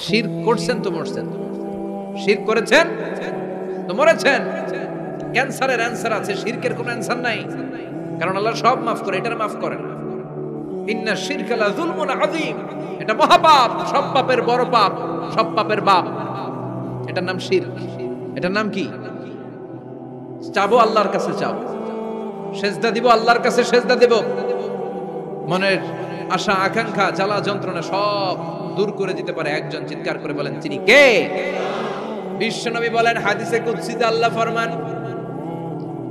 শিরক করছেন তো মরছেন, শিরক করেছেন তো মরেছেন। ক্যান্সারের অ্যানসার আছে, শিরকের কোনো অ্যানসার নাই, কারণ আল্লাহ সব মাফ করে, এটার মাফ করে না। ইন্না শিরকা লা যুলমুন আযীম, এটা মহাপাপ, সব পাপের বড় পাপ, সব পাপের বাপ, এটার নাম শিরক। এটার নাম কি? চাবো আল্লাহর কাছে, চাও সেজদা দিব আল্লাহর কাছে, সেজদা দেব, মনের আশা আকাঙ্ক্ষা জ্বালা যন্ত্রণা সব দূর করে দিতে পারে একজন। চিৎকার করে বলেন তিনি কে? বিশ্বনবী বলেন হাদিসে কুদসিতে আল্লাহ ফরমান,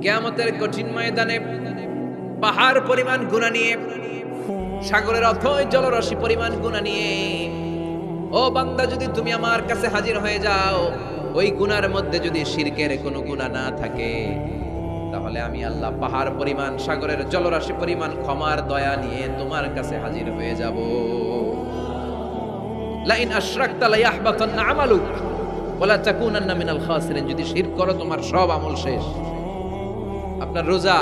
কিয়ামতের কঠিন ময়দানে পাহাড় পরিমাণ গুনাহ নিয়ে, সাগরের অথই জলরাশি পরিমাণ গুনাহ নিয়ে, ও বান্দা যদি তুমি আমার কাছে হাজির হয়ে যাও, ওই গুনার মধ্যে যদি শিরকের কোনো গুনাহ না থাকে, তাহলে আমি আল্লাহ পাহাড় পরিমাণ, সাগরের জলরাশি পরিমাণ ক্ষমার দয়া নিয়ে তোমার কাছে হাজির হয়ে যাব। লা ইন আশরাকতা লা ইয়াহবাতান্না আমালুক ওয়া লা তাকুনান্না মিনাল খাসিরিন, যদি শিরক করো তোমার সব আমল শেষ। আপনার রোজা,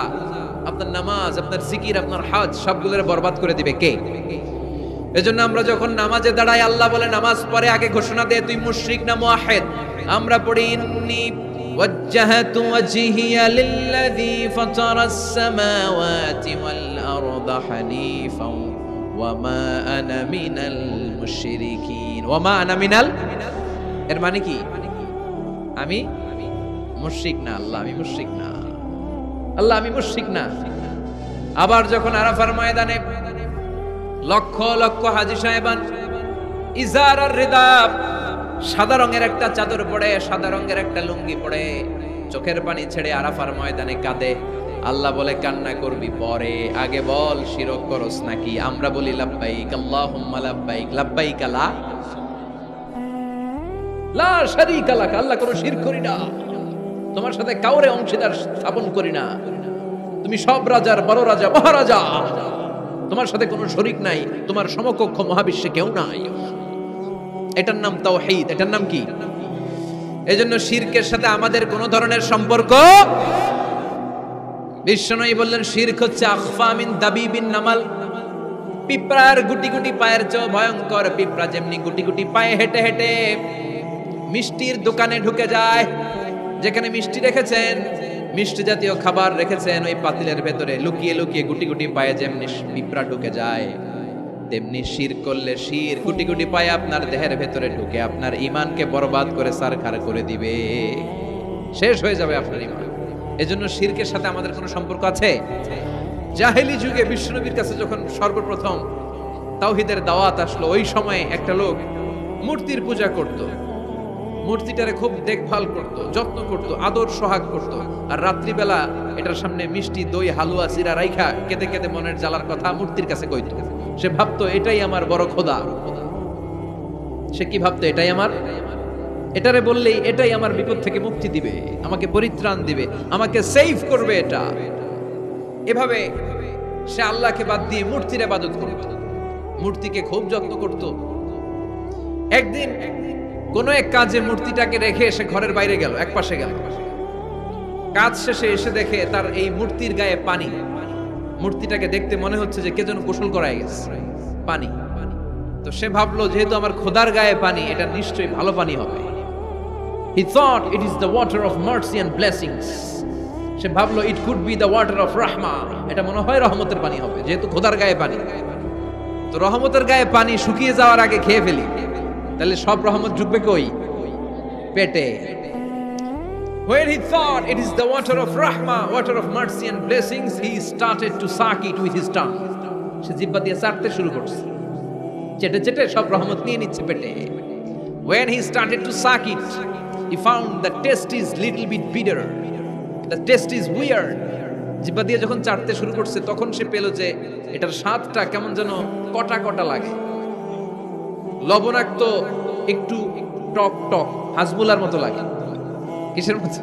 আপনার নামাজ, আপনার জিকির, আপনার হজ সবগুলোরে বরবাদ করে দিবে কে? এজন্য আমরা যখন নামাজে দাঁড়াই, আল্লাহ বলে নামাজ পড়ে আগে ঘোষণা দেয় তুই মুশরিক না মুওয়াহিদ। আমরা পড়ি ইন্নী ওয়াজ্জাহাতু ওয়াজহিয়া লিল্লাযী ফাতারাস সামাওয়াতি ওয়াল আরদা হানিফাও ওয়া মা আনা মিনাল মুশরিকিন। ওয়া মা আনা মিনাল, এর মানে কি? আমি মুশরিক না, আল্লাহ আমি মুশরিক না, আল্লাহ আমি মুশরিক না। আবার যখন আরাফার ময়দানে লক্ষ লক্ষ হাজী সাহেবান ইজার আর রিদা, সাদা রঙের একটা চাদর পরে, সাদা রঙের একটা লুঙ্গি পরে, চোখের পানি ছেড়ে আরাফার ময়দানে কাঁদে। আল্লাহ বলে কান্না করবি পরে, আগে বল শিরক করস নাকি? আমরা বলি লাব্বাইক আল্লাহুম্মা লাব্বাইক, লাব্বাইক লা শারীকা লাক, আল্লাহ কোনো শিরক করি না, তোমার সাথে কাউরে অংশীদার স্থাপন করি না, তুমি সব রাজার বড় রাজা, মহারাজা, তোমার সাথে কোনো শরীক নাই, তোমার সমকক্ষ মহাবিশ্বে কেউ নাই। এটার নাম তাওহীদ। এটার নাম কি? এজন্য শিরকের সাথে আমাদের কোনো ধরনের সম্পর্ক। বিশ্বনবী বললেন শিরক হচ্ছে আখফা মিন দাবিবিন নামাল, পিঁপড়ার গুটি গুটি পায়ের চেয়ে ভয়ঙ্কর। পিঁপড়া যেমনি গুটি গুটি পায়ে হেঁটে হেঁটে মিষ্টির দোকানে ঢুকে যায়, যেখানে মিষ্টি রেখেছেন, মিষ্টি জাতীয় খাবার রেখেছেন, ওই পাতিলের ভেতরে লুকিয়ে লুকিয়ে গুটি গুটি পায়ে যেমনি পিঁপড়া ঢুকে যায়, তেমনি শিরক করলে শির গুটি গুটি পায়ে আপনার দেহের ভেতরে ঢুকে আপনার ঈমানকে বরবাদ করে সারখার করে দিবে, শেষ হয়ে যাবে আপনার ঈমান। এজন্য শিরকের সাথে আমাদের কোনো সম্পর্ক আছে? জাহেলি যুগে বিশ্বনবীর কাছে যখন সর্বপ্রথম তাওহীদের দাওয়াত আসলো, ওই সময়ে একটা লোক মূর্তির পূজা করত, মূর্তিটারে খুব দেখভাল করত, যত্ন করত, আদর সোহাগ করত, আর রাত্রিবেলা এটার সামনে মিষ্টি দই হালুয়া চিরা রাইখা কেঁদে কেঁদে মনের জ্বালার কথা মূর্তির কাছে কইত। সে ভাবতো এটাই আমার বড় খোদা। সে কি ভাবতো? এটাই আমার, এটারে বললেই এটাই আমার বিপদ থেকে মুক্তি দিবে, আমাকে পরিত্রাণ দিবে, আমাকে সেভ করবে এটা। এভাবে সে আল্লাহকে বাদ দিয়ে মূর্তির ইবাদত করত, মূর্তিকে খুব যত্ন করত। একদিন কোন এক কাজে মূর্তিটাকে রেখে সে ঘরের বাইরে গেল, এক পাশে গেল। কাজ শেষে এসে দেখে তার এই মূর্তির গায়ে পানি। মূর্তিটাকে দেখতে মনে হচ্ছে যে কে যেন গোসল করায় গেছে, পানি। তো সে ভাবলো যেহেতু আমার খোদার গায়ে পানি, এটা নিশ্চয়ই ভালো পানি হবে। He thought it is the water of mercy and blessings. সে ভাবলো it could be the water of rahmah, এটা মনে হয় রহমতের পানি হবে, যেহেতু খোদার গায়ে পানি। তো রহমতের গায়ে পানি শুকিয়ে যাওয়ার আগে খেয়ে ফেলি, তাহলে সব রহমত ঢুকবে কই? পেটে। When he thought it is the water of rahmah, water of mercy and blessings, he started to suck it with his tongue. সে জিহ্বা দিয়ে চাটতে শুরু করছে, চেটে চেটে সব রহমত নিয়ে নিচ্ছে পেটে। When he started to suck it, he found the taste is little bit bitter. The taste is weird. জিহ্বা দিয়ে যখন চাটতে শুরু করছে, তখন সে পেল যে এটার স্বাদটা কেমন যেন কটা কটা লাগে, লবণাক্ত, একটু টক টক, হাজবুলার মতো লাগে। কিসের মতো?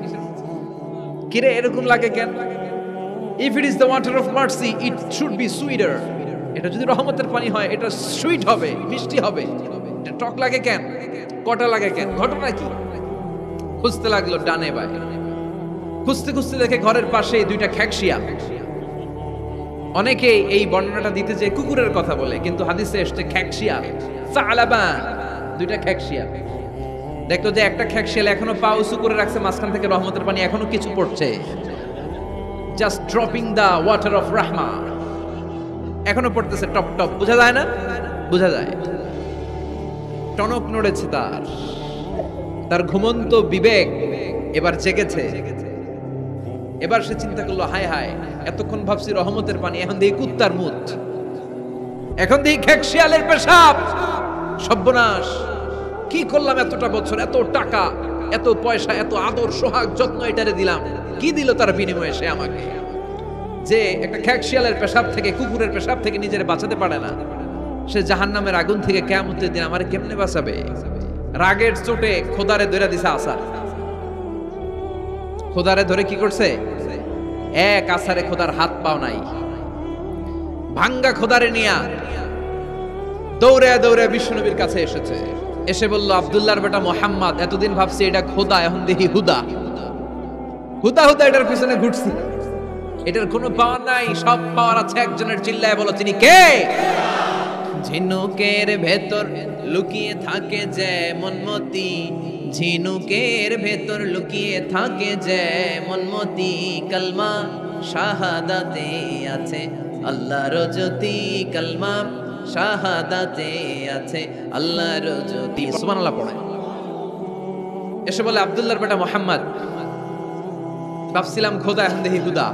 কিরে এরকম লাগে কেন? If it is the water of mercy, it should be sweeter. এটা যদি রহমতের পানি হয়, এটা সুইট হবে, মিষ্টি হবে। এটা টক লাগে কেন, কটা লাগে কেন, ঘটনা কি? খুঁজতে লাগলো ডানে বায়ে, খুঁজতে খুঁজতে দেখে ঘরের পাশে দুইটা খ্যাকশিয়া। অনেকে এই বর্ণনাটা দিতে যে কুকুরের কথা বলে, কিন্তু হাদিসে এসেছে খ্যাকশিয়া, সালাবান। দুইটা খ্যাকশিয়াল। দেখলো যে একটা খ্যাকশিয়াল এখনো পা উঁচু করে রাখছে, মাঝখান থেকে রহমতের পানি এখনো কিছু পড়ছে, just dropping the water of রাহমা, এখনো পড়তেছে টপ টপ। বোঝা যায় না? বোঝা যায়। টনক নড়েছে তার ঘুমন্ত বিবেক এবার জেগেছে। এবার সে চিন্তা করলো, হায় হায়, এতক্ষণ ভাবছি রহমতের পানি, এখন দেখি কুত্তার মুত, এখন দেখি খ্যাকশিয়ালের পেশাব। সর্বনাশ, কি করলাম এতটা বছর, এত টাকা, এত পয়সা, এত আদর সোহাগ যত্ন এটারে দিলাম, কি দিল তার বিনিময়ে সে আমাকে? যে একটা খ্যাকশিয়ালের পেশাব থেকে, কুকুরের পেশাব থেকে নিজের বাঁচাতে পারে না, সে জাহান্নামের আগুন থেকে কিয়ামতের দিন আমারে কেমনে বাঁচাবে? রাগের চোটে খোদারে ধরে দিছে আসার। খোদারে ধরে কি করছে? এক আসারে খোদার হাত পাও নাই, ভাঙ্গা খোদারে নিয়া দৌড়ে দৌড়ে বিশ্বনবীর কাছে এসেছে। এসে বলল, আব্দুল্লাহর বেটা মোহাম্মদ, এতদিন ভাবছি এটা খোদা, এখন দেখি হুদা। হুদা হুদা এটার পিছনে ঘুরছি, এটার কোনো পাওয়ার নাই, সব পাওয়ার আছে একজনের। চিল্লায় বলো, তিনি কে? ঝিনুকের ভেতর লুকিয়ে থাকে যেমন মতি, ঝিনুকের ভেতর লুকিয়ে থাকে যেমন মতি, কালমা শাহাদাতে আছে আল্লাহর জ্যোতি, কালমা শাহাদাতে আছে আল্লাহর জ্যোতি। সুবহানাল্লাহ পড়ে এসে বলে, আব্দুল্লাহর বেটা মোহাম্মদ, ভাবছিলাম খোদা, এখন দেখি হুদা,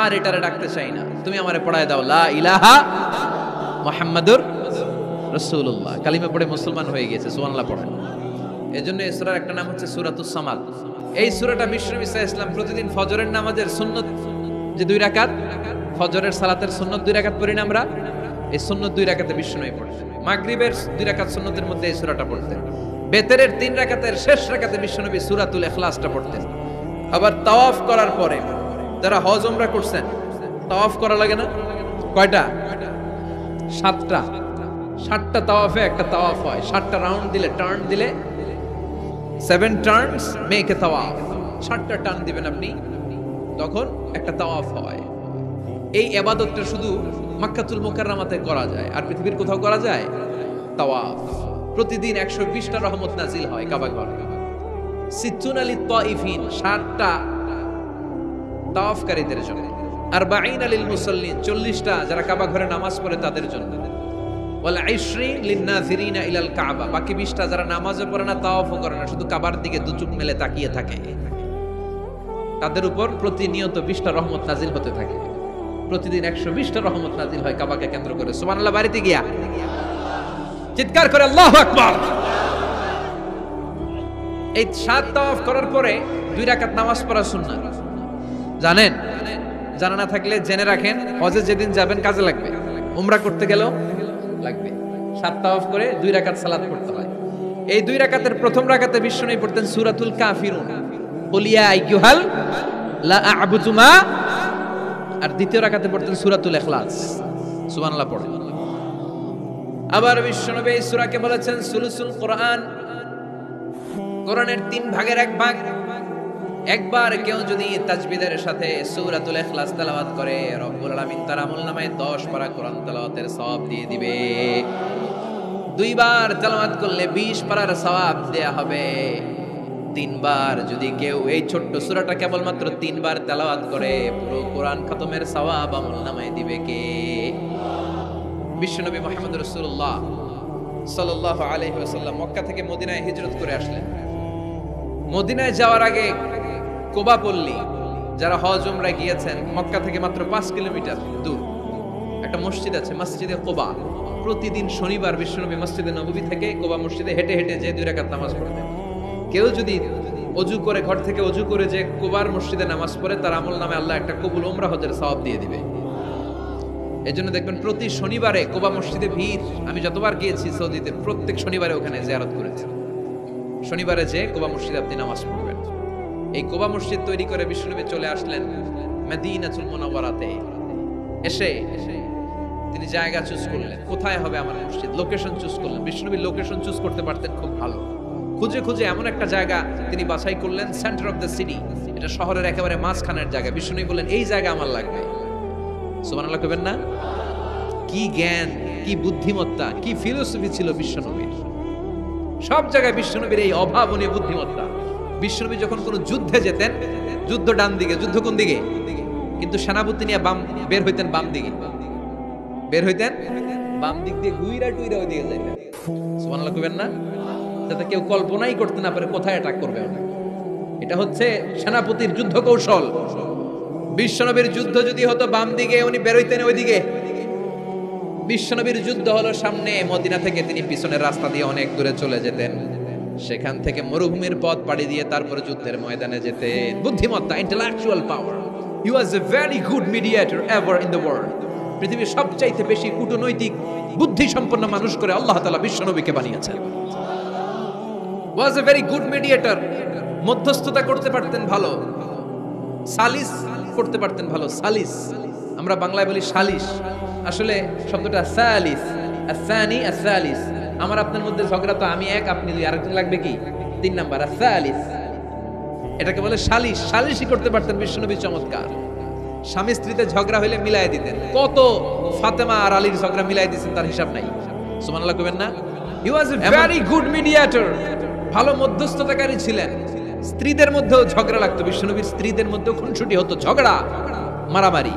আর এটারে ডাকতে চাই না, তুমি আমারে পড়ায় দাও লা ইলাহা মুহাম্মাদুর রাসূলুল্লাহ। কালিমা পড়ে মুসলমান হয়ে গেছে। সুবহানাল্লাহ পড়ে। এজন্য এই সূরার একটা নাম হচ্ছে সূরাতুস সামাদ। এই সূরাটা বিশ্বনবী সাল্লাল্লাহু আলাইহি ওয়াসাল্লাম প্রতিদিন ফজরের নামাজের সুন্নত যে 2 রাকাত, ফজরের সালাতের সুন্নত 2 রাকাত পড়ি না আমরা, এই সুন্নত 2 রাকাতে বিশ্বনবী পড়তেন। মাগরিবের 2 রাকাত সুন্নতের মধ্যে এই সূরাটা পড়তেন। বেতেরের 3 রাকাতের শেষ রাকাতে বিশ্বনবী সূরাতুল ইখলাসটা পড়তেন। আবার তাওয়াফ করার পরে যারা হজ উমরা করছেন, তাওয়াফ করা লাগে না? কয়টা? 7টা। 7টা তাওয়াফে একটা তাওয়াফ হয়। 7টা রাউন্ড দিলে, টার্ন দিলে, 7 টার্নস মেক এ তাওয়াফ। 7টা টার্ন দিবেন আপনি, তখন একটা তাওয়াফ হয়। এই ইবাদতটা শুধু মক্কাতুল মুকাররমাতে করা যায়, আর পৃথিবীর কোথাও করা যায়? তাওয়াফ। প্রতিদিন 120টা রহমত নাজিল হয় কাবা ঘরে। সিত্তুনা লিত তাইফিন, 60টা তাওয়াফকারীদের জন্য। 40 লিল মুসাল্লিন, 40টা যারা কাবা ঘরে নামাজ পড়ে তাদের জন্য। ওয়াল 20 লিন নাযিরিনা ইলাল কাবা, বাকি 20টা যারা নামাজও পড়ে না, তাওয়াফও করে না, শুধু কাবার দিকে দু চোখ মেলে তাকিয়ে থাকে, তাদের উপর প্রতিনিয়ত 20টা রহমত নাজিল হতে থাকে। প্রতিদিন 120টা রহমত নাজিল হয় কাবাকে কেন্দ্র করে। সুবহানাল্লাহ। বাড়িতে গিয়া চিৎকার করে আল্লাহু আকবার। এই 7 তাওয়াফ করার পরে 2 রাকাত নামাজ পড়া সুন্নাত। জানেন? জানা না থাকলে জেনে রাখেন, হজে যেদিন যাবেন কাজে লাগবে, উমরা করতে গেলেও লাগবে। 7 তাওয়াফ করে 2 রাকাত সালাত পড়তে হয়। এই 2 রাকাতের প্রথম রাকাতে বিশ্বনবী পড়তেন সূরাতুল কাফিরুন, কুল ইয়া আইয়ুহাল লা আ'বুদু মা, আর দ্বিতীয় রাকাতে পড়তেন সূরাতুল ইখলাস। সুবহানাল্লাহ পড়ে। আবার বিশ্বনবী এই সূরাকে বলেছেন সুলুসুল কোরআন, কোরআনের 3 ভাগের 1 ভাগ। একবার কেউ যদি তাজবিদের সাথে সূরাতুল ইখলাস তেলাওয়াত করে, রব্বুল আলামিন তার আমলনামায় 10 পারা কোরআন তেলাওয়াতের সওয়াব দিয়ে দিবে। 2 বার তেলাওয়াত করলে 20 পারার সওয়াব দেয়া হবে। 3 বার যদি কেউ এই ছোট্ট সূরাটা কেবলমাত্র 3 বার তেলাওয়াত করে, পুরো কোরআন খতমের সওয়াব আমলনামায় দিবে কে? বিশ্বনবী মুহাম্মদ রাসূলুল্লাহ সাল্লাল্লাহু আলাইহি ওয়াসাল্লাম মক্কা থেকে মদিনায় হিজরত করে আসলেন। মদিনায় যাওয়ার আগে কোবা পল্লী, যারা হজ উমরা গিয়েছেন, মক্কা থেকে মাত্র 5 কিলোমিটার দূর একটা মসজিদ আছে, মসজিদে কোবা। প্রতিদিন শনিবার বিশ্বনবী মসজিদে নববী থেকে কোবা মসজিদে হেঁটে হেঁটে যে 2 রাকাত নামাজ পড়তেন। কেউ যদি অজু করে, ঘর থেকে অজু করে যে কোবার মসজিদে নামাজ পড়ে, তার আমলনামে আল্লাহ একটা কবুল উমরা হজের সওয়াব দিয়ে দিবে। এজন্য দেখবেন প্রতি শনিবারে কোবা মসজিদে ভিড়। আমি যতবার গিয়েছি সৌদিতে, প্রত্যেক শনিবারে ওখানে জিয়ারত করেছি। শনিবারে যে কোবা মসজিদে আপনি নামাজ পড়বেন। এই কোবা মসজিদ তৈরি করে বিশ্বনবী চলে আসলেন মদিনাতুল মুনাওয়ারাতে। এসে তিনি জায়গা চুজ করলেন, কোথায় হবে আমার মসজিদ, লোকেশন চুজ করলেন। বিশ্বনবী লোকেশন চুজ করতে পারতেন খুব ভালো। খুঁজে খুঁজে এমন একটা জায়গা তিনি বাছাই করলেন, সেন্টার অফ দ্য সিটি, এটা শহরের একেবারে মাঝখানের জায়গা। বিশ্বনবী বললেন, এই জায়গা আমার লাগবে। সুবহানাল্লাহ কইবেন না? কি জ্ঞান, কি বুদ্ধিমত্তা, কি ফিলোসফি ছিল বিশ্বনবীর। সব জায়গায় বিশ্বনবীর এই অভাবনীয় বুদ্ধিমত্তা। বিশ্বনবী যখন কোনো যুদ্ধে যেতেন, যুদ্ধ ডান দিকে, যুদ্ধ কোন দিকে, কিন্তু সেনাপতি নিয়ে বের হইতেন বাম দিকে, বের হইতেন বাম দিক দিয়ে, গুইরা টুইরা ওই দিকে যাইতেন। সুবহানাল্লাহ কইবেন না? যাতে কেউ কল্পনাই করতে না পারে কোথায় অ্যাটাক করবে। এটা হচ্ছে সেনাপতির যুদ্ধ কৌশল। বিশ্বনবীর যুদ্ধ যদি হতো বাম দিকে, উনি বের হইতেন ওই দিকে। বিশ্বনবীর যুদ্ধ হলো সামনে, মদিনা থেকে তিনি পিছনের রাস্তা দিয়ে অনেক দূরে চলে যেতেন, সেখান থেকে মরুভূমির পথ পাড়ি দিয়ে তারপরে যুদ্ধের ময়দানে যেতেন। বুদ্ধিমত্তা, intellectual power. He was a very good mediator ever in the world. পৃথিবীর সবচাইতে বেশি কূটনৈতিক বুদ্ধি সম্পন্ন মানুষ করে আল্লাহ তাআলা বিশ্বনবীকে বানিয়েছেন। ওয়াজ এ ভেরি গুড মিডিয়েটর। মধ্যস্থতা করতে পারতেন ভালো, সালিস করতে পারতেন ভালো। সালিস আমরা বাংলায় বলি সালিশ, আসলে শব্দটা সালিস, আসানি আসালিস। আমার আপনার মধ্যে ঝগড়া, তো আমি এক আপনি দুই, আরেকজন লাগবে কি তিন নাম্বার, আসালিস। এটাকে বলে সালিশ। সালিশই করতে পারতেন বিশ্বনবী, চমৎকার। স্বামী স্ত্রীতে ঝগড়া হইলে মিলাই দিতেন। কত ফাতেমা আর আলীর ঝগড়া মিলাই দিয়েছেন তার হিসাব নাই। সুবহানাল্লাহ কইবেন না? হি ওয়াজ এ ভেরি গুড মিডিয়েটর। ভালো মধ্যস্থতাকারী ছিলেন। স্ত্রীদের মধ্যেও ঝগড়া লাগতো, বিশ্বনবীর স্ত্রীদের মধ্যেও খুনসুটি হতো, ঝগড়া মারামারি।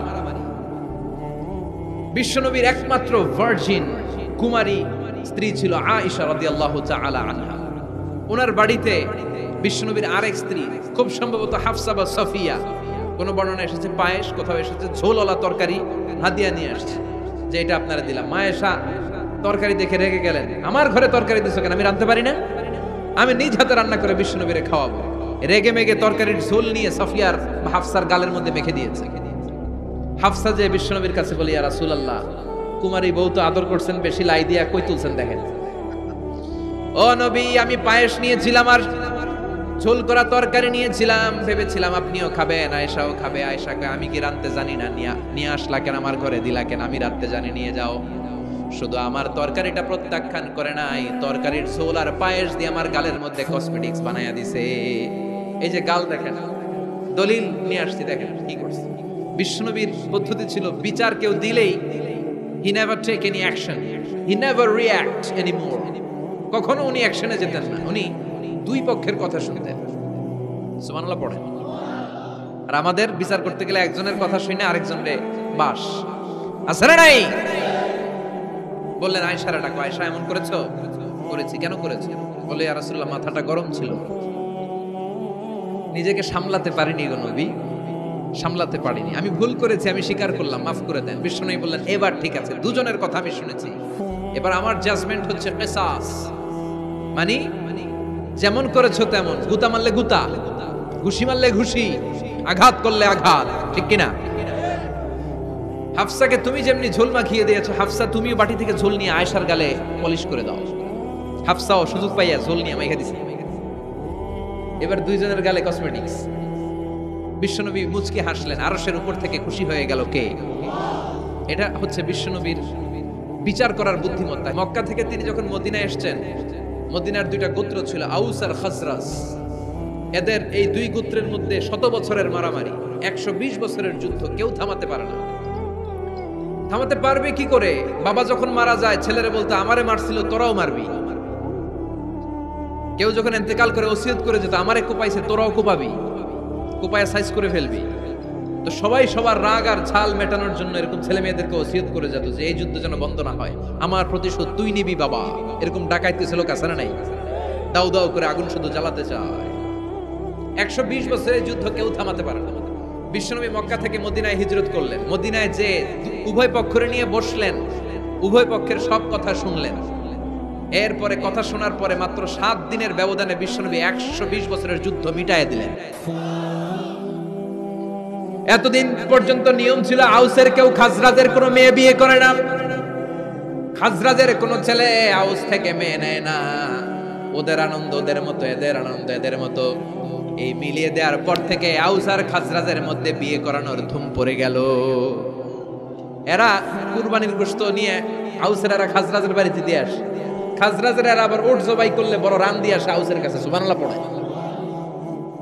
বিশ্বনবীর একমাত্র ভার্জিন কুমারী স্ত্রী ছিল আয়েশা রাদিয়াল্লাহু তাআলা আনহা। ওনার বাড়িতে বিশ্বনবীর আরেক স্ত্রী, খুব সম্ভবত হাফসা বা সফিয়া, কোন বর্ণনা এসেছে পায়েস, কোথাও এসেছে ঝোলওয়ালা তরকারি হাদিয়া নিয়ে আসছে, যে এটা আপনারা দিলাম। আয়েশা তরকারি দেখে রেগে গেলেন, আমার ঘরে তরকারি দিছো কেন? আমি রাঁধতে পারি না? আমি নিজ হাতে রান্না করে বিশ্বনবীরে খাওয়াবো। রেগে মেগে তরকারির ঝোল নিয়ে সফিয়ার বা হাফসার গালের মধ্যে মেখে দিয়েছে। হাফসা যে বিশ্বনবীর কাছে বলি, ইয়া রাসূলুল্লাহ, কুমারী বউ তো আদর করছেন বেশি, লাই দিয়া কই তুলছেন দেখেন। ও নবী, আমি পায়েস নিয়েছিলাম আর ঝোল করা তরকারি নিয়েছিলাম, ভেবেছিলাম আপনিও খাবেন, আয়েশাও খাবে। আয়েশাকে আমি কি রাঁধতে জানি না, নিয়ে আসলা কেন আমার ঘরে, দিলা কেন? আমি রাঁধতে জানি, নিয়ে যাও। শুধু আমার তরকারিটা প্রত্যাখ্যান করে নাই, তরকারির ঝোল আর পায়েস দিয়ে আমার গালের মধ্যে কসমেটিক্স বানায়া দিছে। এই যে গাল দেখেন, দলিল নিয়ে আসছি, দেখেন কি করছে। বিশ্বনবীর পদ্ধতি ছিল, বিচার কেউ দিলেই he never take any action, he never react anymore। কখনো উনি অ্যাকশনে যেতেন না, উনি দুই পক্ষের কথা শুনতেন। সুবহানাল্লাহ পড়েন। আর আমাদের বিচার করতে গেলে একজনের কথা শুনে আরেকজনরে বাস আছে না নাই? বললেন আয়েশারে ডাকো, আয়েশা এমন করেছো? করেছি। কেন করেছো? বলে ইয়া রাসূলুল্লাহ, মাথাটা গরম ছিল, নিজেকে সামলাতে পারিনি গো নবী, সামলাতে পারিনি, আমি ভুল করেছি, আমি স্বীকার করলাম, মাফ করে দেন। বিশ্বনবী বললেন, এবার ঠিক আছে, দুজনের কথা আমি শুনেছি, এবার আমার জাজমেন্ট হচ্ছে কিসাস, মানে যেমন করেছো তেমন, গুতা মারলে গুতা, ঘুষি মারলে ঘুষি, আঘাত করলে আঘাত, ঠিক কিনা? হাফসাকে তুমি যেমনি ঝোল মাখিয়ে দিয়েছো, হাফসা তুমিও বাটি থেকে ঝোল নিয়ে আয়েশার গালে পলিশ করে দাও। হাফসাও সুযোগ পাইয়া ঝোল নিয়ে মাইখা দিছে। এবার দুইজনের গালে কসমেটিক্স। বিশ্বনবী মুচকি হাসলেন, আরশের উপর থেকে খুশি হয়ে গেল কে? এটা হচ্ছে বিশ্বনবীর বিচার করার বুদ্ধিমত্তা। মক্কা থেকে তিনি যখন মদিনায় এসেছেন, মদিনার দুইটা গোত্র ছিল, আউস আর খাজরাজ। এদের এই দুই গোত্রের মধ্যে 100 বছরের মারামারি, 120 বছরের যুদ্ধ, কেউ থামাতে পারে না। থামাতে পারবে কি করে? বাবা যখন মারা যায়, ছেলেরা বলতো আমারে মারছিল, তোরাও মারবি। কেউ যখন ইন্তেকাল করে ওসিয়ত করে যেত, আমারে কোপাইছে, তোরাও কোপাবি, কোপায়া সাইজ করে ফেলবি। তো সবাই সবার রাগ আর ঝাল মেটানোর জন্য এরকম ছেলে মেয়েদেরকে ওসিয়ত করে যেত যে এই যুদ্ধ যেন বন্ধ না হয়, আমার প্রতিশোধ তুই নিবি বাবা। এরকম ডাকাইতে ছিল কাছানা নাই, দাউ দাউ করে আগুন শুধু জ্বালাতে চায়। 120 বছরের যুদ্ধ কেউ থামাতে পারে না। বিশ্বনবী মক্কা থেকে মদিনায় হিজরত করলেন। মদিনায় যে উভয় পক্ষরে নিয়ে বসলেন, উভয় পক্ষের সব কথা শুনলেন। এরপরে কথা শোনার পরে মাত্র 7 দিনের ব্যবধানে বিশ্বনবী 120 বছরের যুদ্ধ মিটায়ে দিলেন। এতদিন পর্যন্ত নিয়ম ছিল আউসের কেউ খাজরাজের কোনো মেয়ে বিয়ে করে না, খাজরাজের কোনো ছেলে আউস থেকে মেয়ে নেয় না। ওদের আনন্দ ওদের মতো, এদের আনন্দ এদের মতো। এই মিলিয়ে দেওয়ার পর থেকে আউস আর খাজরাজের মধ্যে বিয়ে করানোর ধুম পড়ে গেল। এরা কুরবানির গোশত নিয়ে আউসের এরা খাজরাজের বাড়িতে দিয়ে আসে, খাজরাজের এরা আবার ওট জবাই করলে বড় রান দিয়ে আসে আউসের কাছে। সুবহানাল্লাহ পড়ে।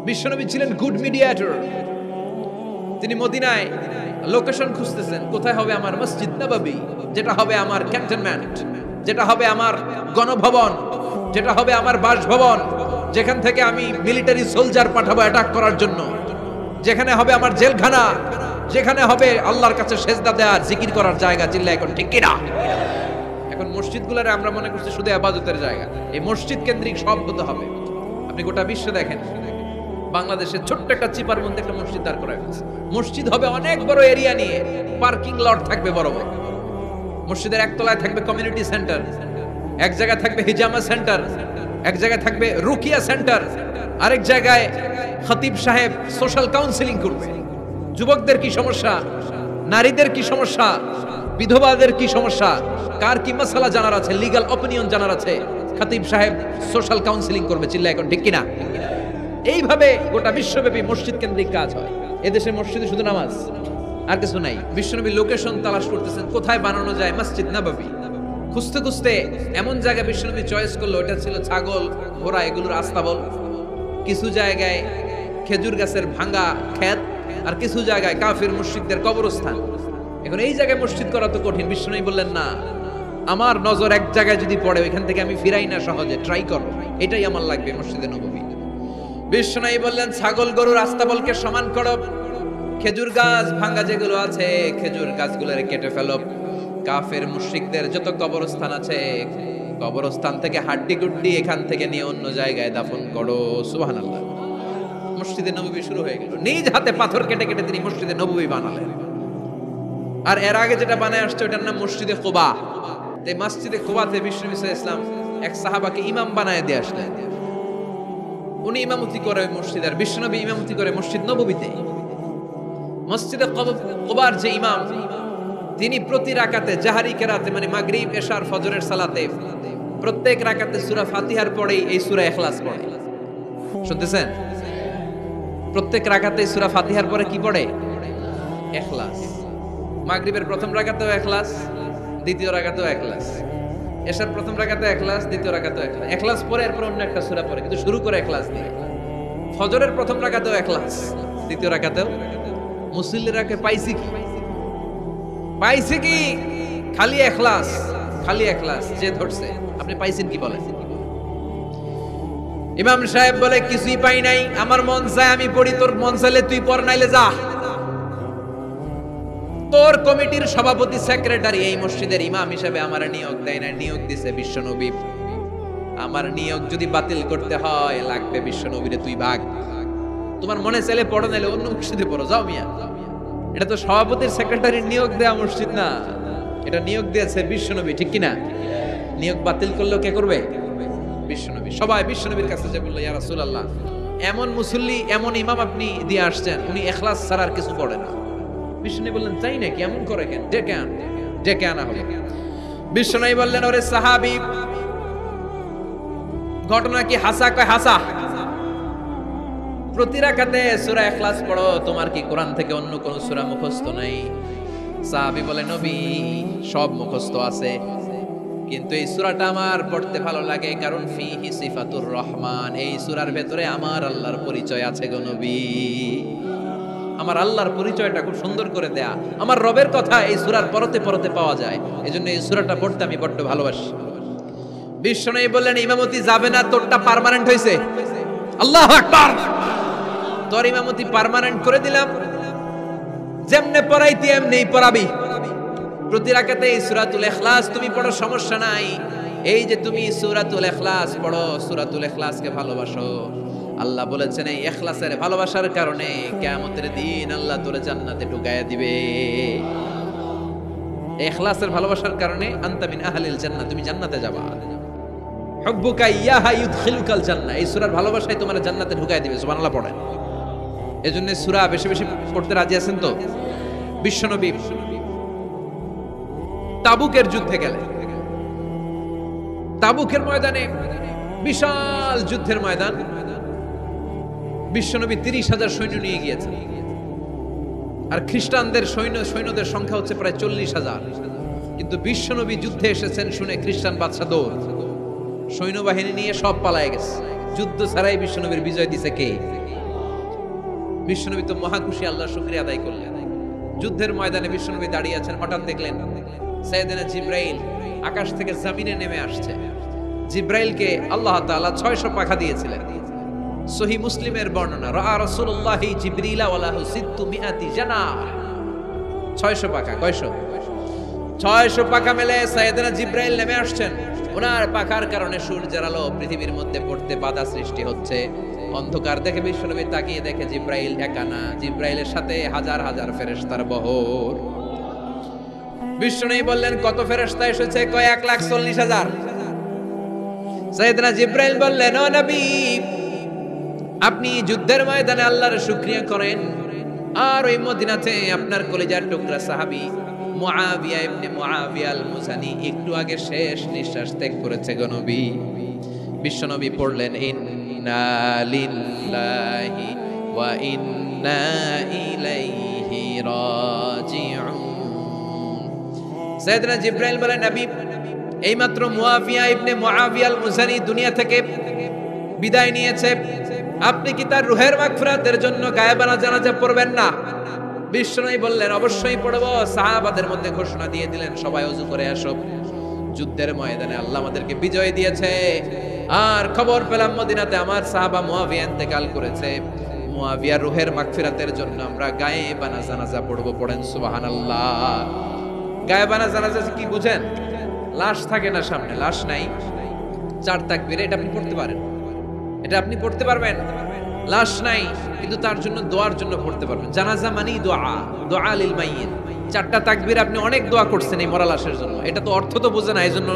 বিশ্বনবী ছিলেন গুড মিডিয়েটর। তিনি মদিনায় লোকেশন খুঁজতেছেন, কোথায় হবে আমার মসজিদ নববী, যেটা হবে আমার ক্যান্টনমেন্ট, যেটা হবে আমার গণভবন, যেটা হবে আমার বাসভবন, যেখান থেকে আমি মিলিটারি সোলজার পাঠাবো অ্যাটাক করার জন্য, যেখানে হবে আমার জেলখানা, যেখানে হবে আল্লাহর কাছে সেজদা দেওয়ার জিকির করার জায়গা। চিল্লা এখন ঠিক কিনা? এখন মসজিদগুলোরে আমরা মনে করছি শুধু ইবাদতের জায়গা। এই মসজিদ কেন্দ্রিক সব হতে হবে। আপনি গোটা বিশ্বে দেখেন, বাংলাদেশের ছোট্ট একটা চিপার মধ্যে একটা মসজিদ দাঁড় করা হয়েছে। মসজিদ হবে অনেক বড় এরিয়া নিয়ে, পার্কিং লট থাকবে বড় বড়। মসজিদের একতলায় থাকবে কমিউনিটি সেন্টার, এক জায়গায় থাকবে হিজামা সেন্টার, এক জায়গায় থাকবে রুকিয়া সেন্টার, আরেক জায়গায় খতিব সাহেব সোশ্যাল কাউন্সিলিং করবে। যুবকদের কি সমস্যা, নারীদের কি সমস্যা, বিধবাদের কি সমস্যা, কার কি মাসালা জানার আছে, লিগ্যাল অপিনিয়ন জানার আছে, খতিব সাহেব সোশ্যাল কাউন্সিলিং করবে। চিল্লা এখন ঠিক কিনা? এইভাবে গোটা বিশ্বব্যাপী মসজিদ কেন্দ্রিক কাজ হয়। এদেশে মসজিদে শুধু নামাজ, আর কিছু নাই। বিশ্বনবী লোকেশন তালাশ করতেছেন কোথায় বানানো যায় মসজিদ নববী। খুঁজতে খুঁজতে এমন জায়গা বিশ্বনবী চয়েস করলো, ওটা ছিল ছাগল ঘোড়া এগুলোর আস্তাবল, কিছু জায়গায় খেজুর গাছের ভাঙা ক্ষেত, আর কিছু জায়গায় কাফির মুশরিকদের কবরস্থান। এখন এই জায়গায় মসজিদ করা তো কঠিন। বিশ্বনবী বললেন না, আমার নজর এক জায়গায় যদি পড়ে ওইখান থেকে আমি ফিরাই না সহজে, ট্রাই করো, এটাই আমার লাগবে মসজিদে নববী। বিশ্বনবী বললেন ছাগল গরুর আস্তাবলকে সমান করো, খেজুর গাছ ভাঙা যেগুলো আছে খেজুর গাছগুলোরে কেটে ফেলো, কাফের মুশরিকদের যত কবরস্থান আছে কবরস্থান থেকে হাড্ডি গুড্ডি এখান থেকে নিয়ে অন্য জায়গায় দাফন করো। সুবহানাল্লাহ। মসজিদে নববী শুরু হয়ে গেল। নিজ হাতে পাথর কেটে কেটে তিনি মসজিদে নববী বানালেন। আর এর আগে যেটা বানায় আসছে ওটার নাম মসজিদে কুবা। এই মসজিদে কুবাতে বিশ্বনবী সাল্লাল্লাহু আলাইহি ওয়াসাল্লাম এক সাহাবাকে ইমাম বানায় দিয়ে আসলেন। উনি ইমামতি করে মসজিদের, বিশ্বনবী ইমামতি করে মসজিদ নববীতে। মসজিদে কুবার যে ইমাম, তিনি প্রতি রাকাতে জাহারি কেরাতে মানে মাগরিব এশার ফজরের সালাতে প্রত্যেক রাকাতে সূরা ফাতিহার পরেই এই সূরা ইখলাস পড়ে। শুনতেছেন? প্রত্যেক রাকাতে সূরা ফাতিহার পরে কি পড়ে? ইখলাস। মাগরিবের প্রথম রাকাতেও ইখলাস, দ্বিতীয় রাকাতেও ইখলাস, এশার প্রথম রাকাতে ইখলাস, দ্বিতীয় রাকাতেও ইখলাস। ইখলাস পরে এরপর অন্য একটা সূরা পড়ে, কিন্তু শুরু করে ইখলাস দিয়ে। ফজরের প্রথম রাকাতেও ইখলাস, দ্বিতীয় রাকাতেও। মুসল্লিরাকে পাইছি কি? পাইছে কি? খালি ইখলাস, খালি ইখলাস। যে ধরছে আপনি পাইছেন কি বলেন? ইমাম সাহেব বলে কিছুই পাই নাই, আমার মন চায় আমি পড়ি, তোর মন চাইলে তুই পড়, নাইলে যা। তোর কমিটির সভাপতি সেক্রেটারি এই মসজিদের ইমাম হিসেবে আমার নিয়োগ দেয় না, নিয়োগ দিছে বিশ্বনবী। আমার নিয়োগ যদি বাতিল করতে হয় লাগবে বিশ্বনবীরে তুই ভাগ। তোমার মনে চাইলে পড়ো, নাইলে অন্য মসজিদে পড়ো, যাও মিয়া। এটা তো সভাপতির সেক্রেটারির নিয়োগ দেয়া মসজিদ না, এটা নিয়োগ দিয়েছে বিশ্বনবী, ঠিক কিনা? নিয়োগ বাতিল করলেও কে করবে? বিশ্বনবী। সবাই বিশ্বনবীর কাছে যে বললো, ইয়া রাসূলুল্লাহ, এমন মুসল্লি এমন ইমাম আপনি দিয়ে আসছেন, উনি ইখলাস ছাড়া আর কিছু পড়ে না। বিশ্বনবী বললেন তাই নাকি? এমন করে কেন? ডেকে আনা হলো। বিশ্বনবী বললেন, ওরে সাহাবী, ঘটনা কি হাসা? কয় হাসা। প্রতি রাকাতে সূরা ইখলাস পড়ো, তোমার কি কোরআন থেকে অন্য কোন সূরা মুখস্থ নাই? সাহাবী বলে, নবী সব মুখস্থ আছে, কিন্তু এই সূরাটা আমার পড়তে ভালো লাগে, কারণ ফিহি সিফাতুর রহমান, এই সূরার ভেতরে আমার আল্লাহর পরিচয় আছে গো নবী। আমার আল্লাহর পরিচয়টা খুব সুন্দর করে দেয়া, আমার রবের কথা এই সূরার পরতে পরতে পাওয়া যায়, এজন্য এই সূরাটা পড়তে আমি বড্ড ভালোবাসি। বিশ্বনবী বললেন, ইমামতি যাবে না, তোরটা পার্মানেন্ট হইছে। আল্লাহু আকবার। তোর ইমামতি পার্মানেন্ট করে দিলাম, যেমনে পড়াইতি এমনি পড়াবি। প্রতি রাকাতে এই সূরাতুল ইখলাস তুমি পড়ো, সমস্যা নাই। এই যে তুমি সূরাতুল ইখলাস পড়ো, সূরাতুল ইখলাসকে ভালোবাসো, আল্লাহ বলেছেন এই ইখলাসের ভালোবাসার কারণে কিয়ামতের দিন আল্লাহ তোরে জান্নাতে ঢুকায়া দিবে। ইখলাসের ভালোবাসার কারণে আনতা মিন আহলিল জান্নাহ, তুমি জান্নাতে যাবা। হুব্বুকা ইয়াহা ইউদখিলুকাল জান্নাহ, এই সূরার ভালোবাসাই তোমারে জান্নাতে ঢুকায়া দিবে। সুবহানাল্লাহ পড়েন। এজন্য সূরা বেশি বেশি পড়তে রাজি আছেন তো? বিশ্বনবী তাবুকের যুদ্ধে গেলেন। তাবুকের ময়দানে বিশাল যুদ্ধের ময়দান, বিশ্বনবী 30,000 সৈন্য নিয়ে গিয়েছেন। আর খ্রিস্টানদের সৈন্যদের সংখ্যা হচ্ছে প্রায় 40,000। কিন্তু বিশ্বনবী যুদ্ধে এসেছেন শুনে খ্রিস্টান বাদশা দৌড়, সৈন্যবাহিনী নিয়ে সব পালায় গেছে। যুদ্ধ ছাড়াই বিশ্বনবীর বিজয় দিছে কে? বিশ্বনবী তো মহাখুশি, আল্লাহর শুকরিয়া আদায় করলেন। যুদ্ধের ময়দানে বিশ্বনবী দাঁড়িয়ে আছেন, হঠাৎ দেখলেন সাইয়েদনা জিবরাইল আকাশ থেকে জমিনে নেমে আসছে। জিব্রাইলকে আল্লাহ তাআলা 600 পাখা দিয়েছিলেন। সহিহ মুসলিমের বর্ণনা, রাআ রাসূলুল্লাহ জিবরিলা ওয়া লাহু 600 জানাহ। 600 পাখা, কয়শো? 600 পাখা মেলে সাইয়েদনা জিব্রাইল নেমে আসছেন। ওনার পাখার কারণে সূর্যের আলো পৃথিবীর মধ্যে পড়তে বাধা সৃষ্টি হচ্ছে। অন্ধকার দেখে বিশ্বনবী তাকিয়ে দেখে জিব্রাইল একা না, জিব্রাইলের সাথে হাজার হাজার ফেরেশতার বহর। বিশ্বনবী বললেন, কত ফেরেশতা এসেছে? কয় 1,40,000। সাইয়েদনা জিব্রাইল বললেন, ও নবী, আপনি যুদ্ধের ময়দানে আল্লাহর শুকরিয়া করেন, আর ওই মদিনাতে আপনার কলিজার টুকরা সাহাবী মুআবিয়া ইবনে মুআবিয়া আল মুজানি একটু আগে শেষ নিঃশ্বাস ত্যাগ করেছে গো নবী। বিশ্বনবী পড়লেন, ইন্না লিল্লাহি ওয়া ইন্না ইলাইহি রাজিউন। সাইয়েদনা জিব্রাইল বলেন, নবী, এইমাত্র মুআবিয়া ইবনে মুআবিয়া আল মুজানি দুনিয়া থেকে বিদায় নিয়েছে, আপনি কি তার রূহের মাগফিরাতের জন্য গায়েবানা জানাজা পড়বেন না? বিশ্বনবী বললেন, অবশ্যই পড়ব। সাহাবাদের মধ্যে ঘোষণা দিয়ে দিলেন, সবাই ওযু করে আসো। যুদ্ধের ময়দানে আল্লাহ আমাদেরকে বিজয় দিয়েছে, আর খবর পেলাম মদিনাতে আমার সাহাবা মুআবিয়া ইন্তেকাল করেছে। মুআবিয়ার রূহের মাগফিরাতের জন্য আমরা গায়েবানা জানাজা পড়ব। পড়েন সুবহানাল্লাহ। গায়েবানা জানাজা কি বুঝেন? লাশ থাকে না সামনে, লাশ নাই, 4 তাকবীরে এটা আপনি পড়তে পারেন, এটা আপনি পড়তে পারবেন। লাশ নাই, কিন্তু তার জন্য দোয়ার জন্য পড়তে পারবেন। জানাজা মানি দোয়া, দোয়া লিল মাইয়িত। 4টা তাকবীর আপনি অনেক দোয়া করছেন এই মরা লাশের জন্য, এটা তো অর্থ তো বোঝে না, এইজন্য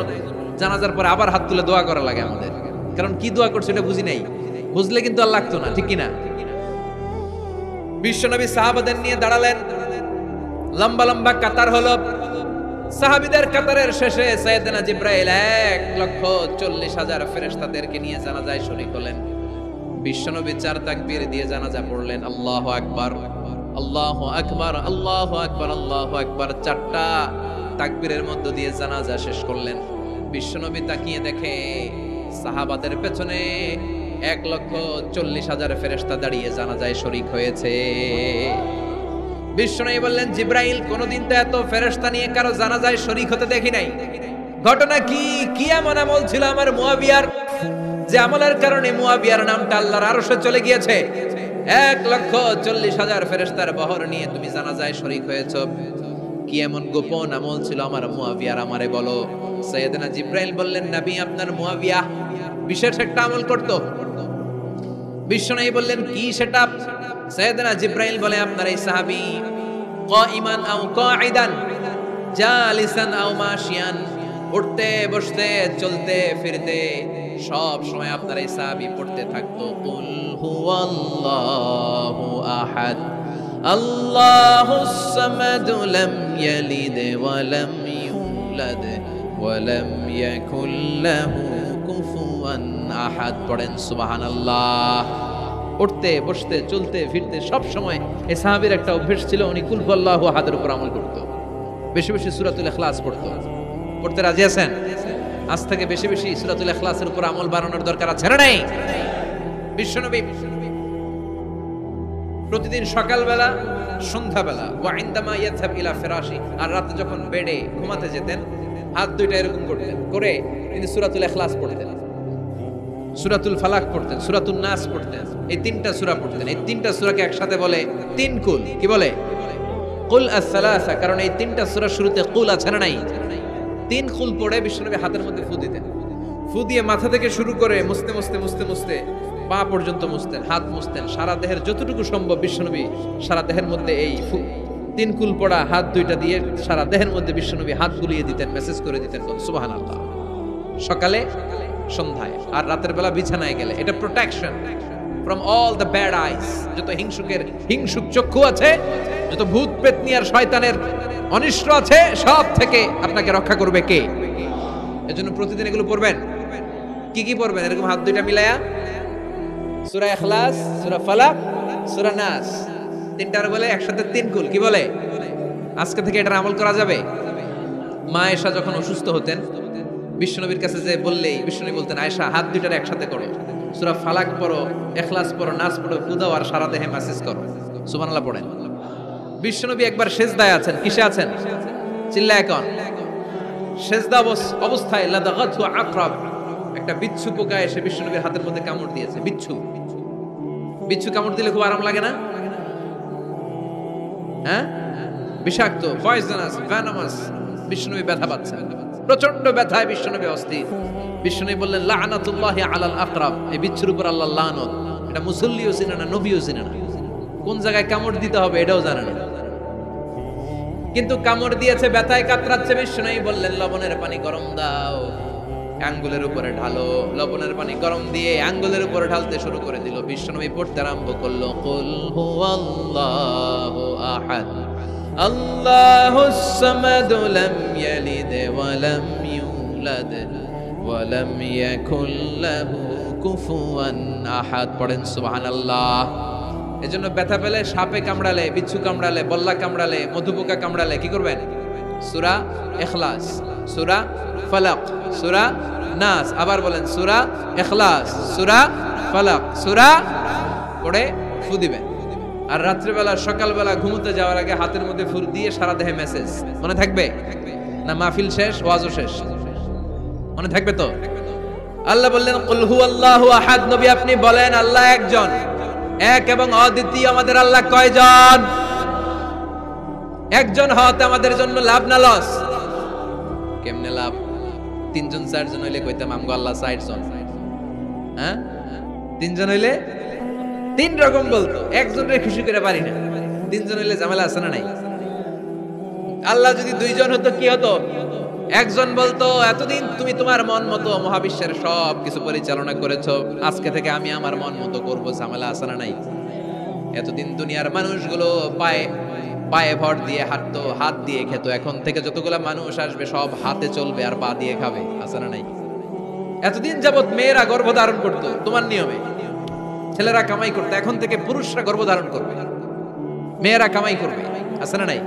জানাজার পরে আবার হাত তুলে দোয়া করা লাগে আমাদের, কারণ কি দোয়া করছে এটা বুঝি নাই। বুঝলে কিন্তু আর লাগতো না, ঠিক কি না? বিশ্বনবী সাহাবাদের নিয়ে দাঁড়ালেন, লম্বা লম্বা কাতার হলো। সাহাবীদের কাতারের শেষে সাইয়েদনা জিব্রাইল 1,40,000 ফেরেশতাদেরকে নিয়ে জানাজায় শরীক হলেন। বিশ্বনবী 4 তাকবীর দিয়ে জানাজা পড়লেন, আল্লাহু আকবার, আল্লাহু আকবার, আল্লাহু আকবার, আল্লাহু আকবার। 4টা তাকবীরের মধ্য দিয়ে জানাজা শেষ করলেন। বিশ্বনবী তাকিয়ে দেখে সাহাবাদের পেছনে 1,40,000 ফেরেশতা দাঁড়িয়ে জানাজায় শরীক হয়েছে। বিশ্বনবী বললেন, জিব্রাইল, কোনদিন তো এত ফেরেশতা নিয়ে কারো জানাজায় শরীক হতে দেখি নাই। ঘটনা কি? কি এমন আমল ছিল আমার মুআবিয়ার, যে আমলের কারণে মুআবিয়ার নামটা আল্লাহর আরশে চলে গিয়েছে? 1,40,000 ফেরেশতার বহর নিয়ে তুমি জানাজায় শরীক হয়েছো। কি এমন গোপন আমল ছিল আমার মুআবিয়ার, আমারে বলো। সাইয়েদনা জিব্রাইল বললেন, নবী, আপনার মুআবিয়া বিশেষ একটা আমল করত। বিশ্বনবী বললেন, কি সেটা? সাইয়েদনা জিব্রাইল বলে, আপনার এই সাহাবী কাইমান আও কাঈদান, জালিসান আও মাশিয়ান, উঠতে বসতে চলতে ফিরতে সব সময় আপনার এই সাহাবী পড়তে থাকতো, কুল হুয়াল্লাহু আহাদ, আল্লাহুস সামাদ, লাম ইয়ালিদ ওয়া লাম ইউলাদ ওয়া লাম ইয়াকুল লাহু কুফুয়ান আহাদ। পড়েন সুবহানাল্লাহ। উঠতে বসতে চলতে ফিরতে সব সময় এই সাহাবীর একটা অভ্যাস ছিল, উনি কুল হুয়াল্লাহু আহাদের উপর আমল করত। বেশি বেশি সূরাতুল ইখলাস পড়তো। পড়তে রাজি আছেন? আজ থেকে বেশি বেশি সূরাতুল ইখলাসের উপর আমল বাড়ানোর দরকার আছে না নাই? বিশ্বনবী প্রতিদিন সকালবেলা, সন্ধ্যাবেলা, ওয়া ইনদামা ইয়াযহাব ইলা ফিরাশি, আর রাতে যখন বেডে ঘুমাতে যেতেন, হাত দুইটা এরকম করতেন, করে তিনি সূরাতুল ইখলাস পড়তেন, সূরাতুল ফালাক পড়তেন, সূরাতুন নাস পড়তেন। এই 3টা সূরা পড়তেন। এই 3টা সূরাকে একসাথে বলে 3 কুল। কি বলে? কুল আস-সালাসা, কারণ এই 3টা সূরার শুরুতে কুল আছে না নাই? 3 কুল পড়ে বিশ্বনবী হাতের মধ্যে ফু দিতেন। ফু দিয়ে মাথা থেকে শুরু করে মুছতে মুছতে মুছতে মুছতে পা পর্যন্ত মুছতেন, হাত মুছতেন, সারা দেহের যতটুকু সম্ভব বিশ্বনবী সারা দেহের মধ্যে এই 3 কুল পড়া হাত দুইটা দিয়ে সারা দেহের মধ্যে বিশ্বনবী হাত বুলিয়ে দিতেন, মেসেজ করে দিতেন সুবহানাল্লাহ। সকালে, সন্ধ্যায়, আর রাতের বেলা বিছানায় গেলে। এটা protection from all the bad আইস। যত হিংসুক চক্ষু আছে, যত ভূত পেতনি আর শয়তানের অনিষ্ট আছে, সব থেকে আপনাকে রক্ষা করবে কে? এজন্য প্রতিদিন এগুলো পড়বেন। কি কি পড়বেন? এরকম হাত দুইটা মিলায়া সূরা ইখলাস, সূরা ফালাক, সূরা নাস, 3টার বলে একসাথে 3 কুল। কি বলে? আজকে থেকে এটার আমল করা যাবে। মা আয়েশা যখন অসুস্থ হতেন, বিশ্বনবীর কাছে যে বললেই বিশ্বনবী বলতেন, আয়েশা, হাত দুইটার একসাথে করো, সূরা ফালাক পড়ো, ইখলাস পড়ো, নাস পড়ো, ফুদাও, আর সারা দেহে মেসেজ করো। সুবহানাল্লাহ পড়েন। বিশ্বনবী একবার সেজদায় আছেন। কিসে আছেন? চিল্লায় কোন? সেজদা অবস্থায় লাদাগাতহু আকরাব, একটা বিচ্ছু পোকা এসে বিশ্বনবীর হাতের মধ্যে কামড় দিয়েছে। বিচ্ছু বিচ্ছু কামড় দিলে খুব আরাম লাগে না? হ্যাঁ, বিষাক্ত, পয়জনাস, ভেনামাস। বিশ্বনবী ব্যথা পাচ্ছেন, প্রচন্ড ব্যথায় বিশ্বনবী অস্থির। বিশ্বনবী বললেন লাআনাতুল্লাহি আলাল আকরাব, এই বিচ্ছুর উপর আল্লাহর লানত। এটা মুসল্লিও চিনে না, নবীও চিনে না, কোন জায়গায় কামড় দিতে হবে এটাও জানে না, কিন্তু কামড় দিয়েছে, ব্যথায় কাতরাচ্ছে। বিশ্বনবী বললেন লবণের পানি গরম দাও, আঙ্গুলের উপরে ঢালো। লবণের পানি গরম দিয়ে আঙ্গুলের উপরে ঢালতে শুরু করে দিল। বিশ্বনবী পড়তে আরম্ভ করলো কুল হুয়াল্লাহু আহাদ আল্লাহুস সামাদ লাম ইয়ালিদ ওয়া লাম ইউলাদ ওয়া লাম ইয়াকুল লাহু কুফুয়ান আহাদ। পড়েন সুবহানাল্লাহ। এজন্য ব্যথা পেলে, সাপে কামড়ালে, বিচ্ছু কামড়ালে, বল্লা কামড়ালে, মধুপোকা কামড়ালে কি করবেন? সূরা ইখলাস, সূরা ফালাক, সূরা নাস। আবার বলেন সূরা ইখলাস, সূরা ফালাক, সূরা পড়ে ফু দিবেন। আর রাত্রিবেলা সকালবেলা ঘুমোতে যাওয়ার আগে হাতের মধ্যে ফুল দিয়ে সারা দেহে মেসেজ। মনে থাকবে না? মাহফিল শেষ, ওয়াজও শেষ, মনে থাকবে তো? আল্লাহ বললেন কুল হুয়াল্লাহু আহাদ। নবী আপনি বলেন আল্লাহ একজন, এক এবং অদ্বিতীয়। আমাদের আল্লাহ কয়জন? একজন হওয়াতে আমাদের জন্য লাভ না লস? কেমনে লাভ? তিনজন চারজন হইলে কইতাম আমগো আল্লাহ 60 জন। হ্যাঁ, তিনজন হইলে তিন রকম বলতো, একজনের খুশি করে পারি না। তিনজন হইলে ঝামেলা আছে না নাই? আল্লাহ যদি দুইজন হতো কি হতো? একজন বলতো এতদিন তুমি তোমার মন মতো মহাবিশ্বের সব কিছু পরিচালনা করেছো, আজকে থেকে আমি আমার মন মতো করবো। ঝামেলা আছে না নাই? এতদিন দুনিয়ার মানুষগুলো পায়ে পায়ে ভর দিয়ে হাঁটতো, হাত দিয়ে খেত, এখন থেকে যতগুলা মানুষ আসবে সব হাতে চলবে আর পা দিয়ে খাবে। আছে না নাই? এতদিন যাবত মেয়েরা গর্ভধারণ করতো তোমার নিয়মে, ছেলেরা কামাই করতো, এখন থেকে পুরুষরা গর্ভধারণ করবে, মেয়েরা কামাই করবে। আছে না নাই?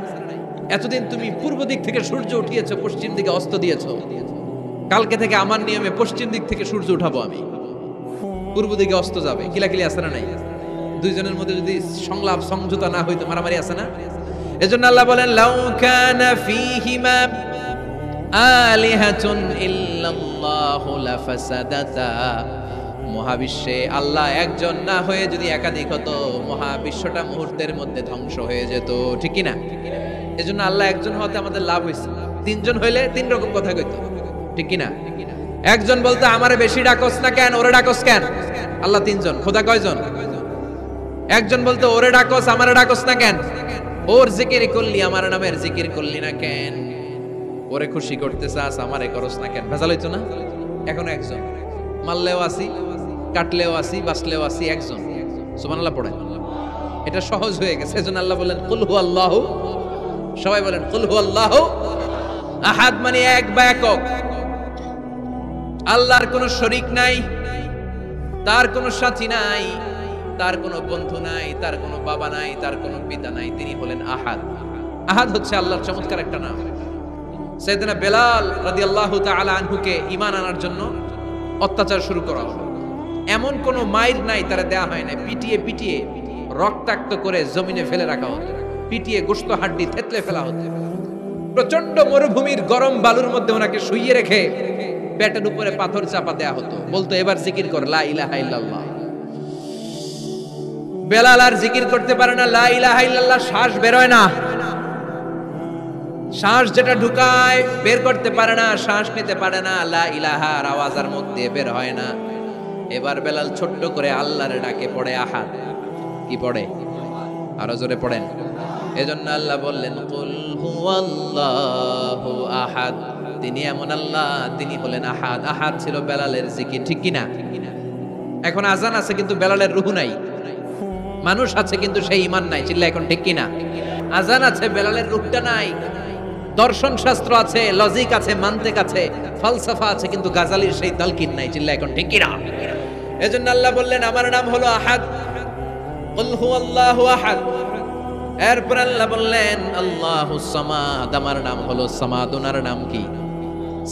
এতদিন তুমি পূর্ব দিক থেকে সূর্য উঠিয়েছো, পশ্চিম দিকে অস্ত দিয়েছো, কালকে থেকে আমার নিয়মে পশ্চিম দিক থেকে সূর্য উঠাবো আমি, পূর্ব দিকে অস্ত যাবে। কিলাকিলি আছে না নাই? দুইজনের মধ্যে যদি সংলাপ সমঝোতা না হইতো মারামারি আছে না? এজন্য আল্লাহ বলেন লাউ কানা ফীহিমা আলিহাতুন ইল্লাল্লাহু লাফাসাদাতা। মহাবিশ্বে আল্লাহ একজন না হয়ে যদি একাধিক হতো, মহাবিশ্বটা মুহূর্তের মধ্যে ধ্বংস হয়ে যেত। ঠিক কি না? এজন্য আল্লাহ একজন হতে আমাদের লাভ হয়েছে। তিনজন হইলে তিন রকম কথা কইতো। ঠিক কি না? একজন বলতো আমারে বেশি ডাকস না কেন, ওরে ডাকস কেন? আল্লাহ তিনজন, খোদা কয়জন? একজন বলতো ওরে ডাকস আমারে ডাকস না কেন, ওর জিকির করলি আমার নামের জিকির করলি না কেন, ওরে খুশি করতে চাস আমারে করস না কেন? ভেজাল হইতো না? এখন একজন, মারলেও আসি, কাটলেও আসি, বাঁচলেও আসি, একজন। সুবহানাল্লাহ পড়েন। এটা সহজ হয়ে গেছে। এজন্য আল্লাহ বলেন কুল হুয়াল্লাহু, সবাই বলেন কুল হুয়াল্লাহু আহাদ, মানে এক বা একক। আল্লাহর কোনো শরীক নাই, তার কোনো সাথী নাই, তার কোনো বন্ধু নাই, তার কোনো বাবা নাই, তার কোনো পিতা নাই। তিনি হলেন আহাদ। আহাদ হচ্ছে আল্লাহর চমৎকার একটা নাম। সাইয়েদনা বেলাল রাদিয়াল্লাহু তাআলা আনহুকে ঈমান আনার জন্য অত্যাচার শুরু করা হলো। এমন কোনো মাইর নাই তারা দেয়া হয় না, পিটিয়ে পিটিয়ে রক্তাক্ত করে জমিনে ফেলে রাখা হতো, পিটিয়ে গোশত হাড্ডি থেতলে ফেলা হতো। প্রচন্ড মরুভূমির গরম বালুর মধ্যে ওনাকে শুইয়ে রেখে পেটের উপরে পাথর চাপা দেয়া হতো। বলতো এবার জিকির কর লা ইলাহা ইল্লাল্লাহ। বেলাল আর জিকির করতে পারে না, লা ইলাহা ইল্লাল্লাহ শ্বাস বের হয় না, শ্বাস যেটা ঢুকায় বের করতে পারে না, শ্বাস নিতে পারে না, লা ইলাহার আওয়াজ আর মুখ দিয়ে বের হয় না। এবার বেলাল ছোট্ট করে আল্লাহর ডাকে পড়ে আহাদ। কি পড়ে? আরো জোরে পড়েন। এজন্য আল্লাহ বললেন কুল হুয়াল্লাহু আহাদ। তিনি এমন আল্লাহ, তিনি হলেন আহাদ। আহাদ ছিল বেলালের জিকির। ঠিক কি না? এখন আজান আছে কিন্তু বেলালের রূহ নাই। মানুষ আছে কিন্তু সেই ঈমান নাই। চিল্লা এখন ঠিক কি না? আজান আছে, বেলালের রূহটা নাই। দর্শন শাস্ত্র আছে, লজিক আছে, মান্তিক আছে, ফলসফা আছে, কিন্তু গাজালির সেই তালকিন নাই। চিল্লা এখন ঠিক কি না? এজন্য আল্লাহ বললেন আমার নাম হলো আহাদ, কুল হুয়াল্লাহু আহাদ। এরপর আল্লাহ বললেন আল্লাহুস সামাদ, আমার নাম হলো সামাদ। ওনার নাম কি?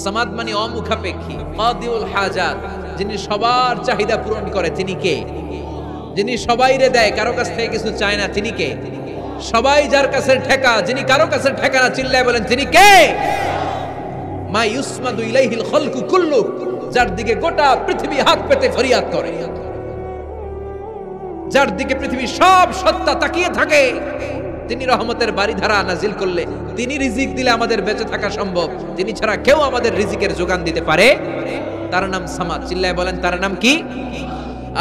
সামাদ মানে অমুখাপেক্ষী, কাদিউল হাজাত, যিনি সবার চাহিদা পূরণ করে। তিনি কে? যিনি সবাইরে দেয়, কারো কাছ থেকে কিছু চায় না। তিনি কে? সবাই যার কাছে ঠেকা, যিনি কারো কাছে ঠেকা না। চিল্লায় বলেন তিনি কে? মা ইউসমাদু ইলাইহিল খালকু কুল্লু, যার দিকে গোটা পৃথিবী হাত পেতে ফরিয়াদ করে, যার দিকে পৃথিবীর সব সত্তা তাকিয়ে থাকে, তিনি রহমতের বারিধারা নাজিল করলে, তিনি রিজিক দিলে আমাদের বেঁচে থাকা সম্ভব, তিনি ছাড়া কেউ আমাদের রিজিকের যোগান দিতে পারে। তার নাম সামাদ। চিল্লায় বলেন তার নাম কি?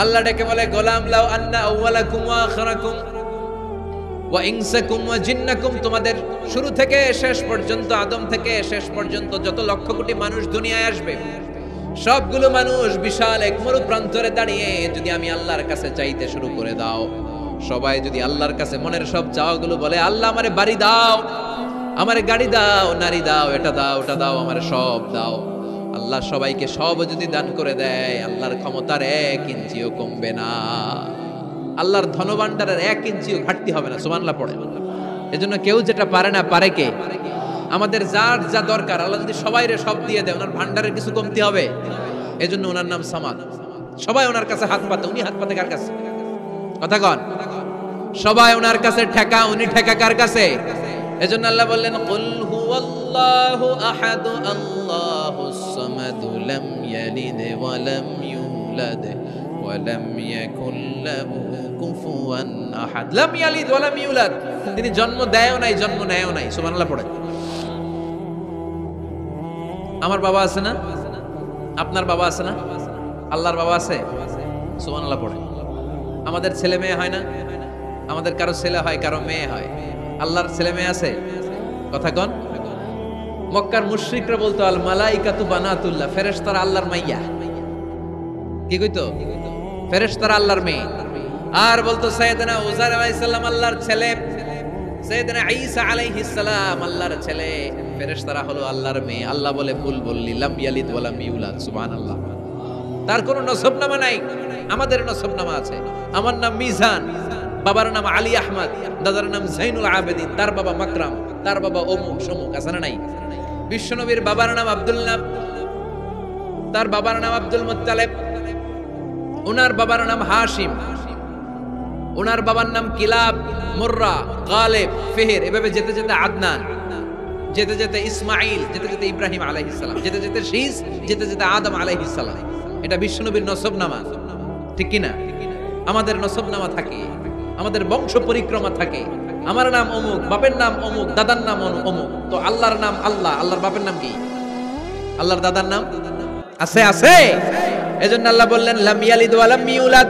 আল্লাহ ডেকে বলে, গোলাম লাউ আন্না আউওয়ালাকুম ওয়া আখিরাকুম ওয়া ইনসাকুম ওয়া জিন্নাকুম, তোমাদের শুরু থেকে শেষ পর্যন্ত, আদম থেকে শেষ পর্যন্ত যত লক্ষ কোটি মানুষ দুনিয়ায় আসবে, সবগুলো মানুষ বিশাল এক মরু প্রান্তরে দাঁড়িয়ে যদি আমি আল্লাহর কাছে চাইতে শুরু করে দাও, সবাই যদি আল্লাহর কাছে মনের সব চাওয়াগুলো বলে, আল্লাহ আমারে বাড়ি দাও, আমারে গাড়ি দাও, নারী দাও, এটা দাও, ওটা দাও, আমারে সব দাও, আল্লাহ সবাইকে সব যদি দান করে দেয়, আল্লাহর ক্ষমতার 1 ইঞ্চিও কমবে না, আল্লাহর ধনভাণ্ডারের 1 ইঞ্চিও ঘাটতি হবে না। সুবহানাল্লাহ পড়ে। এজন্য কেউ যেটা পারে না, পারে কে? আমাদের যার যা দরকার আল্লাহ যদি সবাইরে সব দিয়ে দেয়, ওনার ভান্ডারের কিছু কমতি হবে? এজন্য ওনার নাম সামাদ। সবাই ওনার কাছে হাত পাতে, উনি হাত পাতে কার কাছে? কথা কন। সবাই ওনার কাছে ঠেকা, উনি ঠেকা কার কাছে? এজন্য আল্লাহ বললেন, কুল হুয়াল্লাহু আহাদ আল্লাহুস সামাদ লাম ইয়ালিদ ওয়া লাম ইউলাদ ওয়া লাম ইয়াকুল লাহু কুফুয়ান আহাদ। লাম ইয়ালিদ ওয়া লাম ইউলাদ, তিনি জন্ম দেয়ও নাই, জন্ম নেয়ও নাই। সুবহানাল্লাহ পড়ে। আমার বাবা আছে না? আপনার বাবা আছে না? আল্লাহর বাবা আছে? সুবহানাল্লাহ পড়ে। আমাদের ছেলে মেয়ে হয় না? আমাদের কারো ছেলে হয়, কারো মেয়ে হয়। আল্লাহর ছেলে মেয়ে আছে? কথা কন। মক্কার মুশরিকরা বলতো আল মালাইকাতু বানাতুল্লাহ, ফেরেশতারা আল্লাহর মাইয়া। কি কইতো? ফেরেশতারা আল্লাহর মেয়ে। আর বলতো সাইয়েদনা উযাইর আলাইহিস সালাম আল্লাহর ছেলে, সাইয়েদনা ঈসা আলাইহিস সালাম আল্লাহর ছেলে, ফেরেশতারা হলো আল্লাহর মেয়ে। আল্লাহ বলে, ভুল বললি, লাম ইয়ালিদ ওয়া লাম ইউলাদ। সুবহানাল্লাহ। তার কোনো নসবনামা নাই, আমাদের নসবনামা আছে। আমার নাম মিজান, বাবার নাম আলী আহমদ, দাদার নাম জাইনুল আবেদিন, তার বাবা মাকরাম, তার বাবা অমুক সমুক, আছে না নাই? বিশ্বনবীর বাবার নাম আব্দুল্লাহ, তার বাবার নাম আব্দুল মুত্তালিব, ওনার বাবার নাম হাশিম, ওনার বাবার নাম কিলাব, মুররা, গালিব, ফিহির, এভাবে যেতে যেতে আদনান, যেতে যেতে ইসমাইল, যেতে যেতে ইব্রাহিম আলাইহিস সালাম, যেতে যেতে শীস, যেতে যেতে আদম আলাইহিস সালাম। এটা বিশ্বনবীর নসবনামা, ঠিক কি না? আমাদের নসবনামা থাকে, আমাদের বংশ পরিক্রমা থাকে। আমার নাম অমুক, বাপের নাম অমুক, দাদার নাম অমুক। তো আল্লাহর নাম আল্লাহ, আল্লাহর বাপের নাম কি? আল্লাহর দাদার নাম আছে? আছে। এজন্য আল্লাহ বললেন, লাম ইয়ালিদ ওয়া লাম ইউলাদ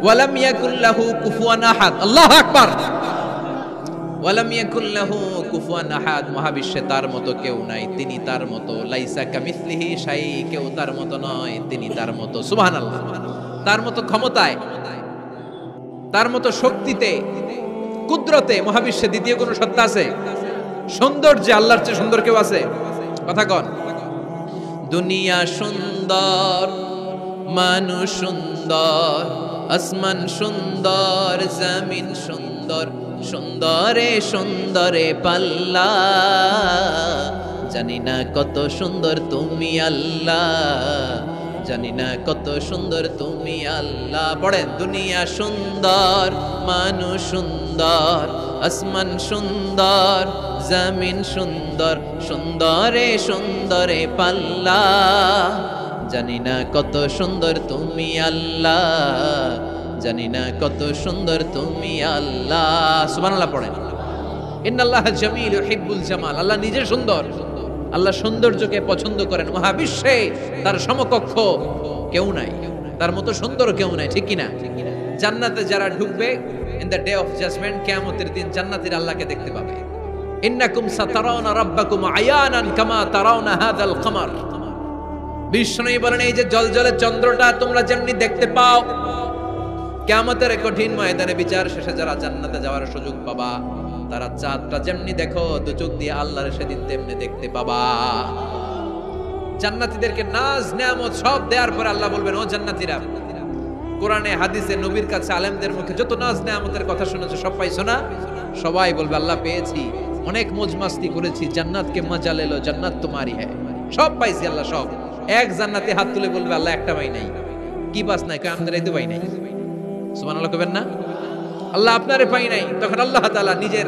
ওয়া লাম ইয়াকুল লাহু কুফুয়ান আহাদ। আল্লাহু আকবার। ওয়া লাম ইয়াকুল লাহু কুফুয়ান আহাদ, মহাবিশ্বে তার মতো কেউ নাই, তিনি তার মতো। লাইসা কামিসলিহি শাই, কেউ তার মতো নয়, তিনি তার মতো। সুবহানাল্লাহ। তার মতো ক্ষমতায়, তার মতো শক্তিতে, কুদরতে মহাবিশ্বে দ্বিতীয় কোন সত্তা আছে? সৌন্দর্যে আল্লাহর চেয়ে সুন্দর কেউ আছে? কথা কন। দুনিয়া সুন্দর, মানুষ সুন্দর, আসমান সুন্দর, জমিন সুন্দর, সুন্দরে সুন্দরে পাল্লা, জানি না কত সুন্দর তুমি আল্লাহ, জানি না কত সুন্দর তুমি আল্লাহ। পড়েন, দুনিয়া সুন্দর, মানুষ সুন্দর, আসমান সুন্দর, জমিন সুন্দর, সুন্দরে সুন্দরে পাল্লা, জানি না কত সুন্দর তুমি আল্লাহ, জানি না কত সুন্দর তুমি আল্লাহ। সুবহানাল্লাহ পড়েন। ইন্নাল্লাহা জামিল ইউহিব্বুল জামাল, আল্লাহ নিজে সুন্দর, আল্লাহ সৌন্দর্যকে পছন্দ করেন। মহাবিশ্বে তার সমকক্ষ কেউ নাই, তার মতো সুন্দর কেউ নাই, ঠিক কিনা? জান্নাতে যারা ঢুকবে in the day of judgement, কিয়ামতের দিন জান্নাতীরা আল্লাহকে দেখতে পাবে। ইন্নাকুম সাতারাউনা রাব্বাকুম আয়ানান কামা তারাউনা হাযাল কমার। বিষ্ণু বলেন, এই যে জলজলে চন্দ্রটা তোমরা যেমনি দেখতে পাও, কিয়ামতের কঠিন ময়দানে বিচার শেষে যারা জান্নাতে যাওয়ার সুযোগ পাবা, তারা চাঁদটা যেমনি দেখো দু চোখ দিয়ে আল্লাহর সেদিন তেমনি দেখতে পাবা। জান্নাতীদেরকে নাজ নেয়ামত সব দেওয়ার পর আল্লাহ বলবেন, ও জান্নাতীরা, কোরআনে হাদিসে নবীর কাছে আলেমদের মুখে যত নাজ নেয়ামতের কথা শুনেছো সব পাইছো না? সবাই বলবে, আল্লাহ পেয়েছি, অনেক মौज मस्ती করেছি, জান্নাতকে মজা লেলো, জান্নাত তোমারই হ্যায়, সব পাইছি আল্লাহ সব। এক জান্নাতি হাত তুলে বলবে, আল্লাহ একটা পাই নাই। কি পাস নাই? কয় আমাদের এই তো পাই নাই। সুবহানাল্লাহ কইবেন না? আল্লাহ আপনারে পাই নাই। তখন আল্লাহ তাআলা নিজের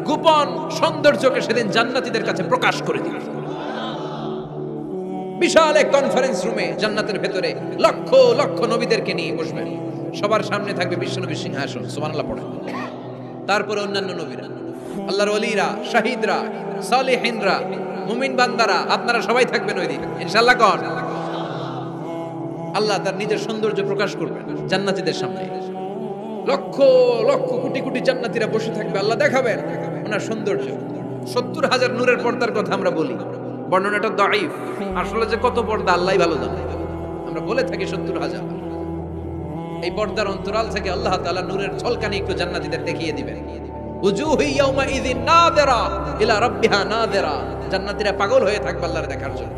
গোপন সৌন্দর্যকে সেদিন জান্নাতীদের কাছে প্রকাশ করে দিবেন। বিশাল এক কনফারেন্স রুমে জান্নাতের ভেতরে লক্ষ লক্ষ নবীদেরকে নিয়ে বসবেন, সবার সামনে থাকবে বিশ্বনবীর সিংহাসন, সুবহানাল্লাহ পড়ে। তারপরে অন্যান্য নবীরা, আল্লাহর ওলিরা, শাহিদরা, সালেহিনরা, মুমিন বান্দারা, আপনারা সবাই থাকবেন ওই দিন ইনশাআল্লাহ। কোন আল্লাহ তার নিজের সৌন্দর্য প্রকাশ করবেন জান্নাতীদের সামনে, লক্ষ লক্ষ কোটি কোটি জান্নাতীরা বসে থাকবে, আল্লাহ দেখাবেন ওনার সৌন্দর্য। 70,000 নূরের পর্দার কথা আমরা বলি, বর্ণনাটা দাঈফ, আসলে যে কত পর্দা আল্লাহই ভালো জানে। আমরা বলে থাকি 70,000। এই পর্দার অন্তরাল থেকে আল্লাহ তাআলা নূরের ঝলকানি একটু জান্নাতীদের দেখিয়ে দিবেন। উজুহু ইয়াউমাইযিন নাযিরা ইলা রাব্বিহা নাযিরা, জান্নাতীরা পাগল হয়ে থাকবে আল্লাহর দেখার জন্য।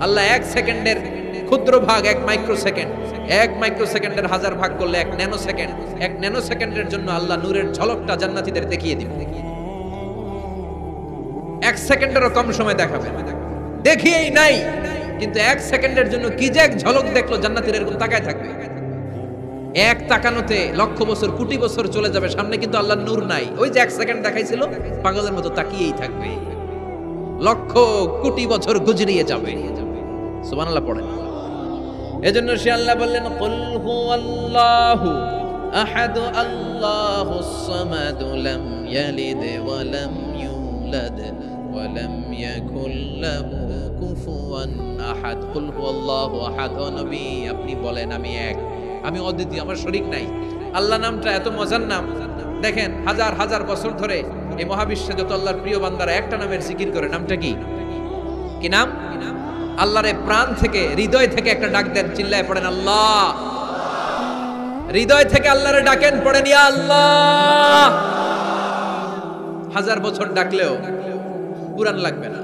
আল্লাহ 1 সেকেন্ডের ক্ষুদ্র ভাগ, 1 মাইক্রোসেকেন্ড, 1 মাইক্রোসেকেন্ডের 1000 ভাগ করলে 1 ন্যানো সেকেন্ড, 1 ন্যানো সেকেন্ডের জন্য আল্লাহ নূরের ঝলকটা জান্নাতীদের দেখিয়ে দিবেন। 1 সেকেন্ডেরও কম সময় দেখাবেন, দেখিয়েই নাই, কিন্তু 1 সেকেন্ডের জন্য কি যে এক ঝলক দেখলো জান্নাতীরা এরকম তাকায় থাকবে। এক তাকানোতে লক্ষ বছর কোটি বছর চলে যাবে, সামনে কিন্তু আল্লাহর নূর নাই। ওই যে 1 সেকেন্ড দেখাইছিল, পাগলের মতো তাকিয়েই থাকবে, লক্ষ কোটি বছর গুজরিয়ে যাবে। সুবহানাল্লাহ পড়েন। এজন্য সে আল্লাহ বললেন, কুল হুয়াল্লাহু আহাদ আল্লাহুস সামাদ লাম ইয়ালিদ ওয়া লাম ইউলাদ ওয়া লাম ইয়াকুল লাহু কুফুয়ান আহাদ। কুল হুয়াল্লাহু আহাদ, ও নবী আপনি বলেন আমি এক, আমি অদ্বিতীয়, আমার শরীক নাই। আল্লাহ নামটা এত মজার নাম, দেখেন হাজার হাজার বছর ধরে এই মহাবিশ্বে যত আল্লাহর প্রিয় বান্দারা একটা নামের জিকির করে। নামটা কি? কি নাম? আল্লাহরে প্রাণ থেকে, হৃদয় থেকে একটা ডাক দেন, চিল্লায় পড়েন আল্লাহ। হৃদয় থেকে আল্লাহরে ডাকেন, পড়েন ইয়া আল্লাহ। হাজার বছর ডাকলেও পুরান লাগবে না,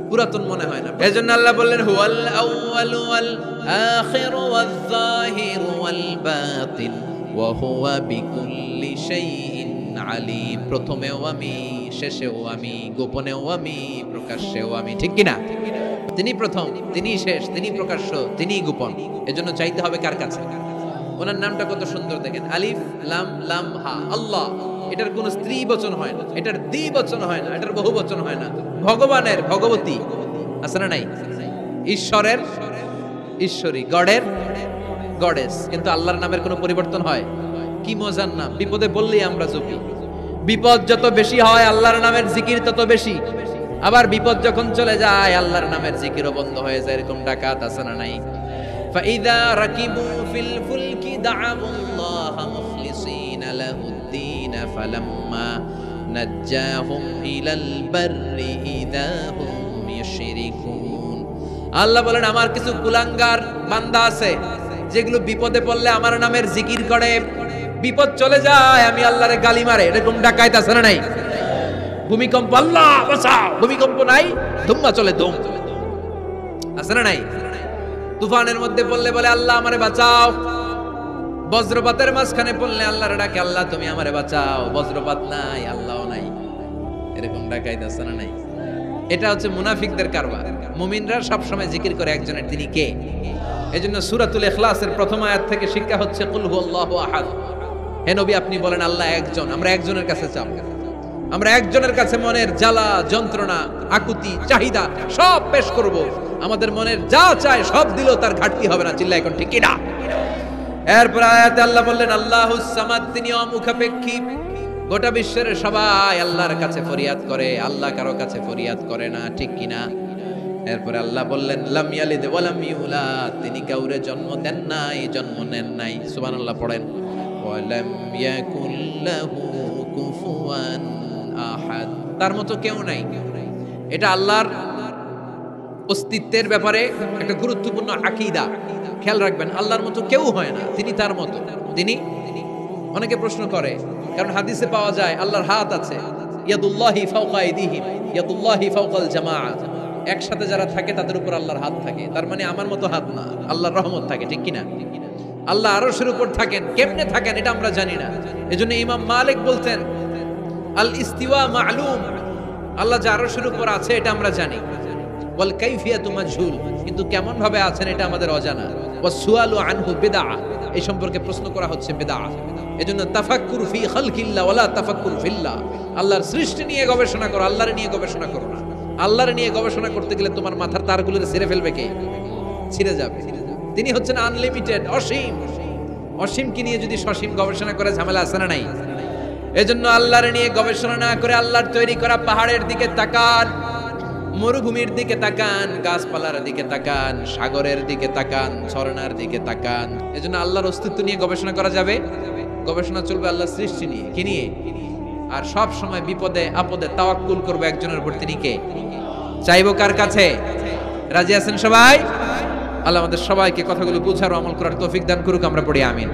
পুরাতন মনে হয় না। এজন্য আল্লাহ বললেন, হুয়াল আউয়ালু ওয়াল আখিরু ওয়াজ যাহিরু ওয়াল বাতিন ওয়া হুয়া বিকুল্লি শাইইন আলিম। প্রথমেও আমি, শেষেও আমি, গোপনেও আমি, প্রকাশ্যেও আমি। ঠিক কি না? তিনি প্রথম, তিনি শেষ, তিনি প্রকাশ্য, তিনি গোপন। এজন্য চাইতে হবে কার কাছে? ওনার নামটা কত সুন্দর দেখেন, আলিফ লাম লাম হা, আল্লাহ। এটার কোনো স্ত্রী বচন হয় না, এটার দ্বি বচন হয় না, এটার বহু বচন হয় না। ভগবানের ভগবতী আছে না নাই? ঈশ্বরের ঈশ্বরী, গডের গডেস। কিন্তু আল্লাহর নামের কোনো পরিবর্তন হয়? কি মজার নাম! বিপদে বললেই আমরা জপি, বিপদ যত বেশি হয় আল্লাহর নামের জিকির তত বেশি। আবার বিপদ যখন চলে যায় আল্লাহর নামের জিকিরও বন্ধ হয়ে যায়। এরকম ডাকাত আছে না নাই? ফাইদা রাকিবু ফিল ফুলকি দাআবুল্লাহ মুখলিসিনা লাহুদ্দিন ফালাম্মা নাজ্জাহুম ইলাল বাররি ইযা হুম ইউশরিকুন। আল্লাহ বলেন, আমার কিছু কুলাঙ্গার বান্দা আছে যেগুলো বিপদে পড়লে আমার নামের জিকির করে, বিপদ চলে যায় আমি আল্লাহরে গালি মারে। এরকম ডাকাত আছে না নাই? ভূমিকম্প, আল্লাহ বাঁচাও, ভূমিকম্প নাই, ধুম্মা চলে ধুম, আছে না নাই? তুফানের মধ্যে পড়লে বলে আল্লাহ আমারে বাঁচাও। বজ্রপাতের মাঝখানে পড়লে আল্লাহর ডাকে, আল্লাহ তুমি আমারে বাঁচাও। বজ্রপাত নাই, আল্লাহও নাই, এরকম ডাকাইত আছে না নাই? এটা হচ্ছে মুনাফিকদের কারবার। মুমিনরা সব সময় জিকির করে একজনের, তিনি কে? এজন্য সূরাতুল ইখলাসের প্রথম আয়াত থেকে শিক্ষা হচ্ছে কুল হুয়াল্লাহু আহাদ। হে নবী আপনি বলেন আল্লাহ একজন, আমরা একজনের কাছে চাও। আমরা একজনের কাছে মনের জ্বালা, যন্ত্রণা, আকুতি, চাহিদা সব পেশ করব। আমাদের মনের যা চায় সব দিলেও তার ঘাটতি হবে না। চিল্লা এখন ঠিক কিনা? এরপর আয়াতে আল্লাহ বললেন আল্লাহুস সামাদ, তিনি অমুখাপেক্ষী। গোটা বিশ্বের সবাই আল্লাহর কাছে ফরিয়াদ করে, আল্লাহ কারো কাছে ফরিয়াদ করে না। ঠিক কিনা? এরপরে আল্লাহ বললেন লাম ইয়ালিদ ওয়া লাম ইউলাদ, তিনি কাউরে জন্ম দেন নাই, জন্ম নেন নাই। সুবহানাল্লাহ পড়েন। ওয়া লাম ইয়াকুল লাহু কুফুয়ান আহাদ, তার মতো কেউ নাই। এটা আল্লাহর অস্তিত্বের ব্যাপারে একটা গুরুত্বপূর্ণ আকীদা। খেয়াল রাখবেন, আল্লাহর মতো কেউ হয় না, তিনি তার মতো। তিনি, অনেকে প্রশ্ন করে, কারণ হাদিসে পাওয়া যায় আল্লাহর হাত আছে, ইয়াদুল্লাহি ফাওকা আইদিহিম, ইয়াদুল্লাহি ফাওকাল জামাআত। একসাথে যারা থাকে তাদের উপর আল্লাহর হাত থাকে। তার মানে আমার মতো হাত না, আল্লাহর রহমত থাকে। ঠিক কিনা? আল্লাহ আরশের উপর থাকেন, কেমনে থাকেন এটা আমরা জানি না। এজন্য ইমাম মালিক বলতেন আল ইস্তিওয়া মা'লুম, আল্লাহ যে আরশের উপর আছে এটা আমরা জানি। ওয়াল কাইফিয়াতু মাজহুল, কিন্তু কেমন ভাবে আছেন এটা আমাদের অজানা। ওয়াস সুআলু আনহু বিদআহ, এই সম্পর্কে প্রশ্ন করা হচ্ছে বিদআহ। এজন্য তাফাক্কুর ফি খালকিল্লাহ ওয়ালা তাফাক্কুর ফিল্লাহ, আল্লাহর সৃষ্টি নিয়ে গবেষণা করো, আল্লাহর নিয়ে গবেষণা করো না। আল্লাহর নিয়ে গবেষণা করতে গেলে তোমার মাথার তারগুলো ছিঁড়ে ফেলবে কে? ছিঁড়ে যাবে। তিনি হচ্ছেন আনলিমিটেড, অসীম। অসীমকে নিয়ে যদি সসীম গবেষণা করে ঝামেলা আছে না নাই? এজন্য আল্লাহর নিয়ে গবেষণা না করে আল্লাহর তৈরি করা পাহাড়ের দিকে তাকান, মরুভূমির দিকে তাকান, গাছপালার দিকে তাকান, সাগরের দিকে তাকান, ঝর্ণার দিকে তাকান। এজন্য আল্লাহর অস্তিত্ব নিয়ে গবেষণা করা যাবে। গবেষণা চলবে আল্লাহর সৃষ্টি নিয়ে, কি নিয়ে? আর সব সময় বিপদে আপদে তাওয়াক্কুল করবে একজনের উপর, তিনি কে? চাইবো কার কাছে? রাজি আছেন সবাই? আল্লাহ আমাদের সবাইকে কথাগুলো বুঝার ও আমল করার তৌফিক দান করুক। আমরা পড়ি আমিন।